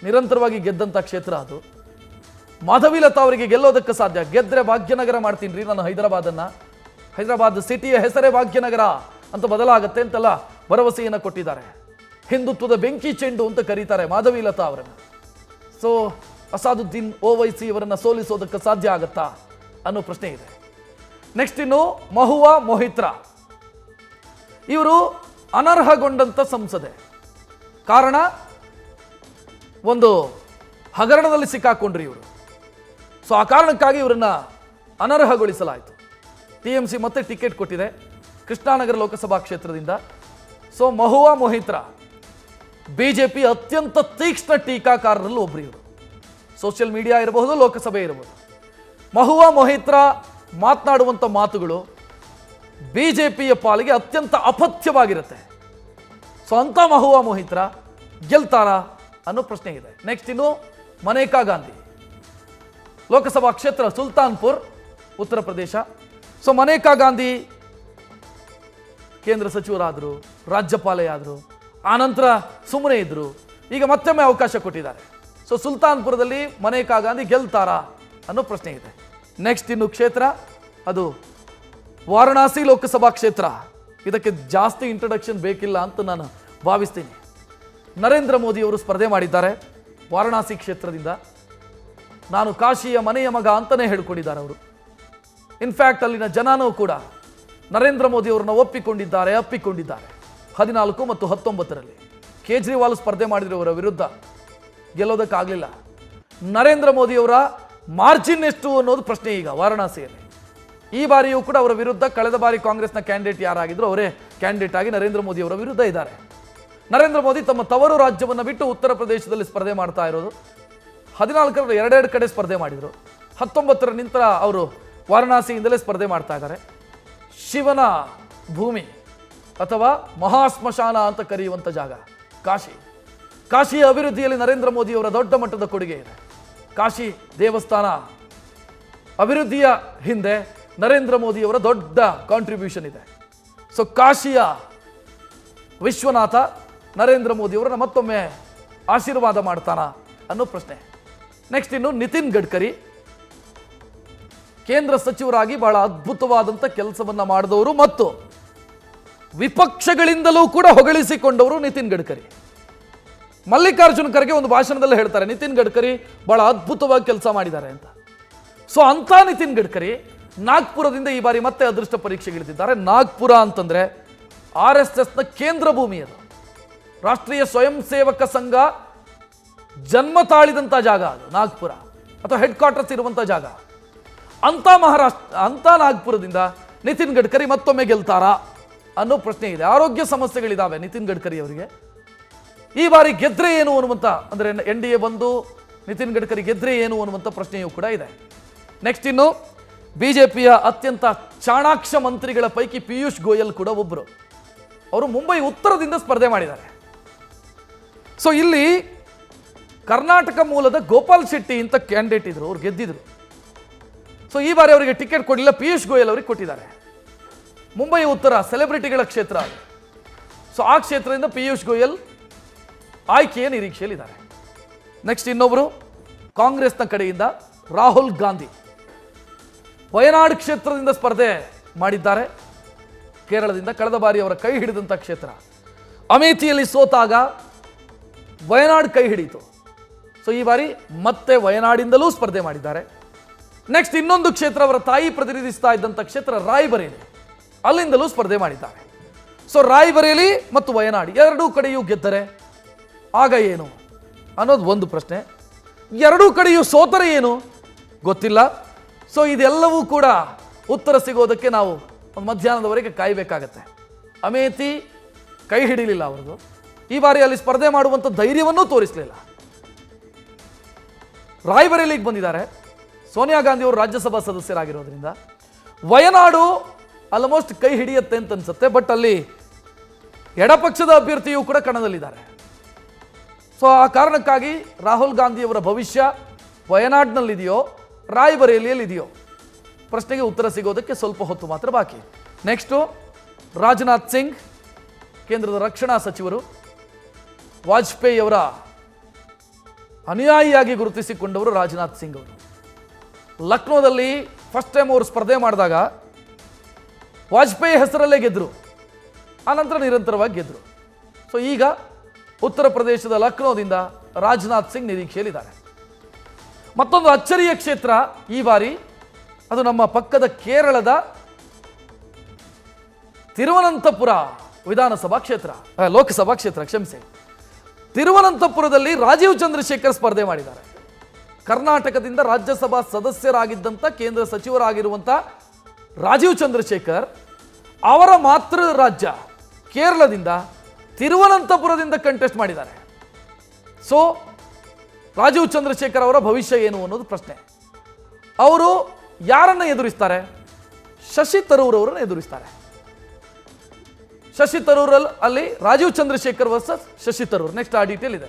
ನಿರಂತರವಾಗಿ ಗೆದ್ದಂಥ ಕ್ಷೇತ್ರ ಅದು. ಮಾಧವಿ ಲತಾ ಅವರಿಗೆ ಗೆಲ್ಲೋದಕ್ಕೆ ಸಾಧ್ಯ. ಗೆದ್ದರೆ ಭಾಗ್ಯನಗರ ಮಾಡ್ತೀನಿ ರೀ ನಾನು ಹೈದರಾಬಾದನ್ನು, ಹೈದರಾಬಾದ್ ಸಿಟಿಯ ಹೆಸರೇ ಭಾಗ್ಯನಗರ ಅಂತ ಬದಲಾಗುತ್ತೆ ಅಂತೆಲ್ಲ ಭರವಸೆಯನ್ನು ಕೊಟ್ಟಿದ್ದಾರೆ. ಹಿಂದುತ್ವದ ಬೆಂಕಿ ಚೆಂಡು ಅಂತ ಕರೀತಾರೆ ಮಾಧವಿ ಲತಾ ಅವರನ್ನು. ಸೊ ಅಸಾದುದ್ದೀನ್ ಓವೈಸಿ ಅವರನ್ನು ಸೋಲಿಸೋದಕ್ಕೆ ಸಾಧ್ಯ ಆಗುತ್ತಾ ಅನ್ನೋ ಪ್ರಶ್ನೆ ಇದೆ. ನೆಕ್ಸ್ಟ್ ಇನ್ನು ಮಹುವಾ ಮೊಹಿತ್ರಾ. ಇವರು ಅನರ್ಹಗೊಂಡಂಥ ಸಂಸದೆ, ಕಾರಣ ಒಂದು ಹಗರಣದಲ್ಲಿ ಸಿಕ್ಕಾಕೊಂಡ್ರಿ ಇವರು. ಸೊ ಆ ಕಾರಣಕ್ಕಾಗಿ ಇವರನ್ನ ಅನರ್ಹಗೊಳಿಸಲಾಯಿತು. TMC ಮತ್ತೆ ಟಿಕೆಟ್ ಕೊಟ್ಟಿದೆ ಕೃಷ್ಣಾನಗರ ಲೋಕಸಭಾ ಕ್ಷೇತ್ರದಿಂದ. ಸೊ ಮಹುವಾ ಮೊಹಿತ್ರಾ ಬಿಜೆಪಿ ಅತ್ಯಂತ ತೀಕ್ಷ್ಣ ಟೀಕಾಕಾರರಲ್ಲಿ ಒಬ್ಬರು ಇವರು. ಸೋಷಿಯಲ್ ಮೀಡಿಯಾ ಇರಬಹುದು, ಲೋಕಸಭೆ ಇರಬಹುದು. ಮಹುವಾ ಮೊಹಿತ್ರಾ ಮಾತನಾಡುವಂಥ ಮಾತುಗಳು ಬಿಜೆಪಿಯ ಪಾಲಿಗೆ ಅತ್ಯಂತ ಅಪಥ್ಯವಾಗಿರುತ್ತೆ. ಸೊ ಅಂಥ ಮಹುವಾ ಮೊಹಿತ್ರಾ ಗೆಲ್ತಾರಾ ಅನ್ನೋ ಪ್ರಶ್ನೆ ಇದೆ. ನೆಕ್ಸ್ಟ್ ಇನ್ನು ಮನೇಕಾ ಗಾಂಧಿ ಲೋಕಸಭಾ ಕ್ಷೇತ್ರ ಸುಲ್ತಾನ್ಪುರ್, ಉತ್ತರ ಪ್ರದೇಶ. ಸೊ ಮನೇಕಾ ಗಾಂಧಿ ಕೇಂದ್ರ ಸಚಿವರಾದರು, ರಾಜ್ಯಪಾಲೆ ಆದರು, ಆನಂತರ ಸುಮ್ಮನೆ ಇದ್ದರು. ಈಗ ಮತ್ತೊಮ್ಮೆ ಅವಕಾಶ ಕೊಟ್ಟಿದ್ದಾರೆ. ಸೊ ಸುಲ್ತಾನ್ಪುರದಲ್ಲಿ ಮನೇಕಾ ಗಾಂಧಿ ಗೆಲ್ತಾರಾ ಅನ್ನೋ ಪ್ರಶ್ನೆ ಇದೆ. ನೆಕ್ಸ್ಟ್ ಇನ್ನು ಕ್ಷೇತ್ರ ಅದು ವಾರಣಾಸಿ ಲೋಕಸಭಾ ಕ್ಷೇತ್ರ. ಇದಕ್ಕೆ ಜಾಸ್ತಿ ಇಂಟ್ರಡಕ್ಷನ್ ಬೇಕಿಲ್ಲ ಅಂತ ನಾನು ಭಾವಿಸ್ತೀನಿ. ನರೇಂದ್ರ ಮೋದಿ ಅವರು ಸ್ಪರ್ಧೆ ಮಾಡಿದ್ದಾರೆ ವಾರಣಾಸಿ ಕ್ಷೇತ್ರದಿಂದ. ನಾನು ಕಾಶಿಯ ಮನೆಯ ಮಗ ಅಂತಲೇ ಹೇಳ್ಕೊಂಡಿದ್ದಾರೆ ಅವರು. ಇನ್ಫ್ಯಾಕ್ಟ್ ಅಲ್ಲಿನ ಜನನೂ ಕೂಡ ನರೇಂದ್ರ ಮೋದಿ ಅವರನ್ನು ಅಪ್ಪಿಕೊಂಡಿದ್ದಾರೆ. 14 ಮತ್ತು 19ರಲ್ಲಿ ಕೇಜ್ರಿವಾಲ್ ಸ್ಪರ್ಧೆ ಮಾಡಿದವರ ವಿರುದ್ಧ ಗೆಲ್ಲೋದಕ್ಕಾಗಲಿಲ್ಲ. ನರೇಂದ್ರ ಮೋದಿಯವರ ಮಾರ್ಜಿನ್ ಎಷ್ಟು ಅನ್ನೋದು ಪ್ರಶ್ನೆ ಈಗ ವಾರಣಾಸಿಯಲ್ಲಿ. ಈ ಬಾರಿಯೂ ಕೂಡ ಅವರ ವಿರುದ್ಧ ಕಳೆದ ಬಾರಿ ಕಾಂಗ್ರೆಸ್ನ ಕ್ಯಾಂಡಿಡೇಟ್ ಯಾರಾಗಿದ್ರು ಅವರೇ ಕ್ಯಾಂಡಿಡೇಟ್ ಆಗಿ ನರೇಂದ್ರ ಮೋದಿ ಅವರ ವಿರುದ್ಧ ಇದ್ದಾರೆ. ನರೇಂದ್ರ ಮೋದಿ ತಮ್ಮ ತವರು ರಾಜ್ಯವನ್ನು ಬಿಟ್ಟು ಉತ್ತರ ಪ್ರದೇಶದಲ್ಲಿ ಸ್ಪರ್ಧೆ ಮಾಡ್ತಾ ಇರೋದು. 14ರಲ್ಲಿ ಎರಡೆರಡು ಕಡೆ ಸ್ಪರ್ಧೆ ಮಾಡಿದರು. 19ರ ನಂತರ ಅವರು ವಾರಣಾಸಿಯಿಂದಲೇ ಸ್ಪರ್ಧೆ ಮಾಡ್ತಾ ಇದ್ದಾರೆ. ಶಿವನ ಭೂಮಿ ಅಥವಾ ಮಹಾಶ್ಮಶಾನ ಅಂತ ಕರೆಯುವಂಥ ಜಾಗ ಕಾಶಿ. ಕಾಶಿಯ ಅಭಿವೃದ್ಧಿಯಲ್ಲಿ ನರೇಂದ್ರ ಮೋದಿಯವರ ದೊಡ್ಡ ಮಟ್ಟದ ಕೊಡುಗೆ ಇದೆ. ಕಾಶಿ ದೇವಸ್ಥಾನ ಅಭಿವೃದ್ಧಿಯ ಹಿಂದೆ ನರೇಂದ್ರ ಮೋದಿಯವರ ದೊಡ್ಡ ಕಾಂಟ್ರಿಬ್ಯೂಷನ್ ಇದೆ. ಸೊ ಕಾಶಿಯ ವಿಶ್ವನಾಥ ನರೇಂದ್ರ ಮೋದಿಯವರನ್ನ ಮತ್ತೊಮ್ಮೆ ಆಶೀರ್ವಾದ ಮಾಡ್ತಾನ ಅನ್ನೋ ಪ್ರಶ್ನೆ. ನೆಕ್ಸ್ಟ್ ಇನ್ನು ನಿತಿನ್ ಗಡ್ಕರಿ, ಕೇಂದ್ರ ಸಚಿವರಾಗಿ ಬಹಳ ಅದ್ಭುತವಾದಂಥ ಕೆಲಸವನ್ನ ಮಾಡಿದವರು ಮತ್ತು ವಿಪಕ್ಷಗಳಿಂದಲೂ ಕೂಡ ಹೊಗಳಿಸಿಕೊಂಡವರು ನಿತಿನ್ ಗಡ್ಕರಿ. ಮಲ್ಲಿಕಾರ್ಜುನ್ ಖರ್ಗೆ ಒಂದು ಭಾಷಣದಲ್ಲಿ ಹೇಳ್ತಾರೆ ನಿತಿನ್ ಗಡ್ಕರಿ ಬಹಳ ಅದ್ಭುತವಾಗಿ ಕೆಲಸ ಮಾಡಿದ್ದಾರೆ ಅಂತ. ಸೊ ಅಂಥ ನಿತಿನ್ ಗಡ್ಕರಿ ನಾಗ್ಪುರದಿಂದ ಈ ಬಾರಿ ಮತ್ತೆ ಅದೃಷ್ಟ ಪರೀಕ್ಷೆಗಿಳಿದಿದ್ದಾರೆ. ನಾಗ್ಪುರ ಅಂತಂದ್ರೆ RSSನ ಕೇಂದ್ರ ಭೂಮಿ. ಅದು ರಾಷ್ಟ್ರೀಯ ಸ್ವಯಂ ಸೇವಕ ಸಂಘ ಜನ್ಮ ತಾಳಿದಂಥ ಜಾಗ. ಅದು ನಾಗ್ಪುರ ಅಥವಾ ಹೆಡ್ ಕ್ವಾರ್ಟರ್ಸ್ ಇರುವಂಥ ಜಾಗ. ಅಂಥ ನಾಗ್ಪುರದಿಂದ ನಿತಿನ್ ಗಡ್ಕರಿ ಮತ್ತೊಮ್ಮೆ ಗೆಲ್ತಾರಾ ಅನ್ನೋ ಪ್ರಶ್ನೆ ಇದೆ. ಆರೋಗ್ಯ ಸಮಸ್ಯೆಗಳಿದ್ದಾವೆ ನಿತಿನ್ ಗಡ್ಕರಿ ಅವರಿಗೆ. ಈ ಬಾರಿ ಗೆದ್ರೆ ಏನು ಅನ್ನುವಂಥ, ಅಂದರೆ NDA ಬಂದು ನಿತಿನ್ ಗಡ್ಕರಿ ಗೆದ್ರೆ ಏನು ಅನ್ನುವಂಥ ಪ್ರಶ್ನೆಯೂ ಕೂಡ ಇದೆ. ನೆಕ್ಸ್ಟ್ ಇನ್ನು ಬಿಜೆಪಿಯ ಅತ್ಯಂತ ಚಾಣಾಕ್ಷ ಮಂತ್ರಿಗಳ ಪೈಕಿ ಪಿಯೂಷ್ ಗೋಯಲ್ ಕೂಡ ಒಬ್ಬರು. ಅವರು ಮುಂಬೈ ಉತ್ತರದಿಂದ ಸ್ಪರ್ಧೆ ಮಾಡಿದ್ದಾರೆ. ಸೊ ಇಲ್ಲಿ ಕರ್ನಾಟಕ ಮೂಲದ ಗೋಪಾಲ್ ಶೆಟ್ಟಿ ಅಂತ ಕ್ಯಾಂಡಿಡೇಟ್ ಇದ್ರು, ಅವ್ರು ಗೆದ್ದಿದ್ರು. ಸೊ ಈ ಬಾರಿ ಅವರಿಗೆ ಟಿಕೆಟ್ ಕೊಡಲಿಲ್ಲ, ಪಿಯೂಷ್ ಗೋಯಲ್ ಅವರಿಗೆ ಕೊಟ್ಟಿದ್ದಾರೆ. ಮುಂಬೈ ಉತ್ತರ ಸೆಲೆಬ್ರಿಟಿಗಳ ಕ್ಷೇತ್ರ ಅದು. ಸೊ ಆ ಕ್ಷೇತ್ರದಿಂದ ಪಿಯೂಷ್ ಗೋಯಲ್ ಆಯ್ಕೆಯ ನಿರೀಕ್ಷೆಯಲ್ಲಿದ್ದಾರೆ. ನೆಕ್ಸ್ಟ್ ಇನ್ನೊಬ್ಬರು ಕಾಂಗ್ರೆಸ್ನ ಕಡೆಯಿಂದ ರಾಹುಲ್ ಗಾಂಧಿ ವಯನಾಡ್ ಕ್ಷೇತ್ರದಿಂದ ಸ್ಪರ್ಧೆ ಮಾಡಿದ್ದಾರೆ. ಕೇರಳದಿಂದ ಕಳೆದ ಬಾರಿ ಅವರ ಕೈ ಹಿಡಿದಂಥ ಕ್ಷೇತ್ರ. ಅಮೇಥಿಯಲ್ಲಿ ಸೋತಾಗ ವಯನಾಡ್ ಕೈ ಹಿಡಿಯಿತು. ಸೊ ಈ ಬಾರಿ ಮತ್ತೆ ವಯನಾಡಿಂದಲೂ ಸ್ಪರ್ಧೆ ಮಾಡಿದ್ದಾರೆ. ನೆಕ್ಸ್ಟ್ ಇನ್ನೊಂದು ಕ್ಷೇತ್ರ ಅವರ ತಾಯಿ ಪ್ರತಿನಿಧಿಸ್ತಾ ಇದ್ದಂಥ ಕ್ಷೇತ್ರ ರಾಯ್ಬರೇಲಿ, ಅಲ್ಲಿಂದಲೂ ಸ್ಪರ್ಧೆ ಮಾಡಿದ್ದಾರೆ. ಸೊ ರಾಯ್ಬರೇಲಿ ಮತ್ತು ವಯನಾಡ್ ಎರಡೂ ಕಡೆಯೂ ಗೆದ್ದರೆ ಆಗ ಏನು ಅನ್ನೋದು ಒಂದು ಪ್ರಶ್ನೆ. ಎರಡೂ ಕಡೆಯೂ ಸೋತರೆ ಏನು ಗೊತ್ತಿಲ್ಲ. ಸೊ ಇದೆಲ್ಲವೂ ಕೂಡ ಉತ್ತರ ಸಿಗೋದಕ್ಕೆ ನಾವು ಒಂದು ಮಧ್ಯಾಹ್ನದವರೆಗೆ ಕಾಯಬೇಕಾಗತ್ತೆ. ಅಮೇಥಿ ಕೈ ಹಿಡಿಲಿಲ್ಲ ಅವರದು. ಈ ಬಾರಿ ಅಲ್ಲಿ ಸ್ಪರ್ಧೆ ಮಾಡುವಂಥ ಧೈರ್ಯವನ್ನೂ ತೋರಿಸಲಿಲ್ಲ. ರಾಯ್ಬರೇಲಿಗೆ ಬಂದಿದ್ದಾರೆ. ಸೋನಿಯಾ ಗಾಂಧಿ ಅವರು ರಾಜ್ಯಸಭಾ ಸದಸ್ಯರಾಗಿರೋದ್ರಿಂದ ವಯನಾಡು ಆಲ್ಮೋಸ್ಟ್ ಕೈ ಹಿಡಿಯುತ್ತೆ ಅಂತ ಅನ್ಸುತ್ತೆ. ಬಟ್ ಅಲ್ಲಿ ಎಡಪಕ್ಷದ ಅಭ್ಯರ್ಥಿಯೂ ಕೂಡ ಕಣದಲ್ಲಿದ್ದಾರೆ. ಸೊ ಆ ಕಾರಣಕ್ಕಾಗಿ ರಾಹುಲ್ ಗಾಂಧಿಯವರ ಭವಿಷ್ಯ ವಯನಾಡ್ನಲ್ಲಿದೆಯೋ ರಾಯ್ಬರೇಲಿಯಲ್ಲಿದೆಯೋ ಪ್ರಶ್ನೆಗೆ ಉತ್ತರ ಸಿಗೋದಕ್ಕೆ ಸ್ವಲ್ಪ ಹೊತ್ತು ಮಾತ್ರ ಬಾಕಿ. ನೆಕ್ಸ್ಟು ರಾಜನಾಥ್ ಸಿಂಗ್, ಕೇಂದ್ರದ ರಕ್ಷಣಾ ಸಚಿವರು. ವಾಜಪೇಯಿ ಅವರ ಅನುಯಾಯಿಯಾಗಿ ಗುರುತಿಸಿಕೊಂಡವರು ರಾಜನಾಥ್ ಸಿಂಗ್ ಅವರು. ಲಕ್ನೋದಲ್ಲಿ ಫಸ್ಟ್ ಟೈಮ್ ಅವರು ಸ್ಪರ್ಧೆ ಮಾಡಿದಾಗ ವಾಜಪೇಯಿ ಹೆಸರಲ್ಲೇ ಗೆದ್ದರು, ಆನಂತರ ನಿರಂತರವಾಗಿ ಗೆದ್ದರು. ಸೊ ಈಗ ಉತ್ತರ ಪ್ರದೇಶದ ಲಕ್ನೋದಿಂದ ರಾಜನಾಥ್ ಸಿಂಗ್ ನಿರೀಕ್ಷೆಯಲ್ಲಿದ್ದಾರೆ. ಮತ್ತೊಂದು ಅಚ್ಚರಿಯ ಕ್ಷೇತ್ರ ಈ ಬಾರಿ, ಅದು ನಮ್ಮ ಪಕ್ಕದ ಕೇರಳದ ತಿರುವನಂತಪುರ ವಿಧಾನಸಭಾ ಕ್ಷೇತ್ರ, ಲೋಕಸಭಾ ಕ್ಷೇತ್ರ ಕ್ಷಮಿಸಿ. ತಿರುವನಂತಪುರದಲ್ಲಿ ರಾಜೀವ್ ಚಂದ್ರಶೇಖರ್ ಸ್ಪರ್ಧೆ ಮಾಡಿದ್ದಾರೆ. ಕರ್ನಾಟಕದಿಂದ ರಾಜ್ಯಸಭಾ ಸದಸ್ಯರಾಗಿದ್ದಂಥ ಕೇಂದ್ರ ಸಚಿವರಾಗಿರುವಂಥ ರಾಜೀವ್ ಚಂದ್ರಶೇಖರ್ ಅವರ ಮಾತೃ ರಾಜ್ಯ ಕೇರಳದಿಂದ ತಿರುವನಂತಪುರದಿಂದ ಕಂಟೆಸ್ಟ್ ಮಾಡಿದ್ದಾರೆ. ಸೊ ರಾಜೀವ್ ಚಂದ್ರಶೇಖರ್ ಅವರ ಭವಿಷ್ಯ ಏನು ಅನ್ನೋದು ಪ್ರಶ್ನೆ. ಅವರು ಯಾರನ್ನು ಎದುರಿಸ್ತಾರೆ? ಶಶಿ ತರೂರ್ ಅವರನ್ನು ಎದುರಿಸ್ತಾರೆ. ಶಶಿ ತರೂರ್ ಅಲ್ಲಿ ರಾಜೀವ್ ಚಂದ್ರಶೇಖರ್ ವರ್ಸಸ್ ಶಶಿ ತರೂರ್. ನೆಕ್ಸ್ಟ್ ಆ ಡೀಟೇಲ್ ಇದೆ.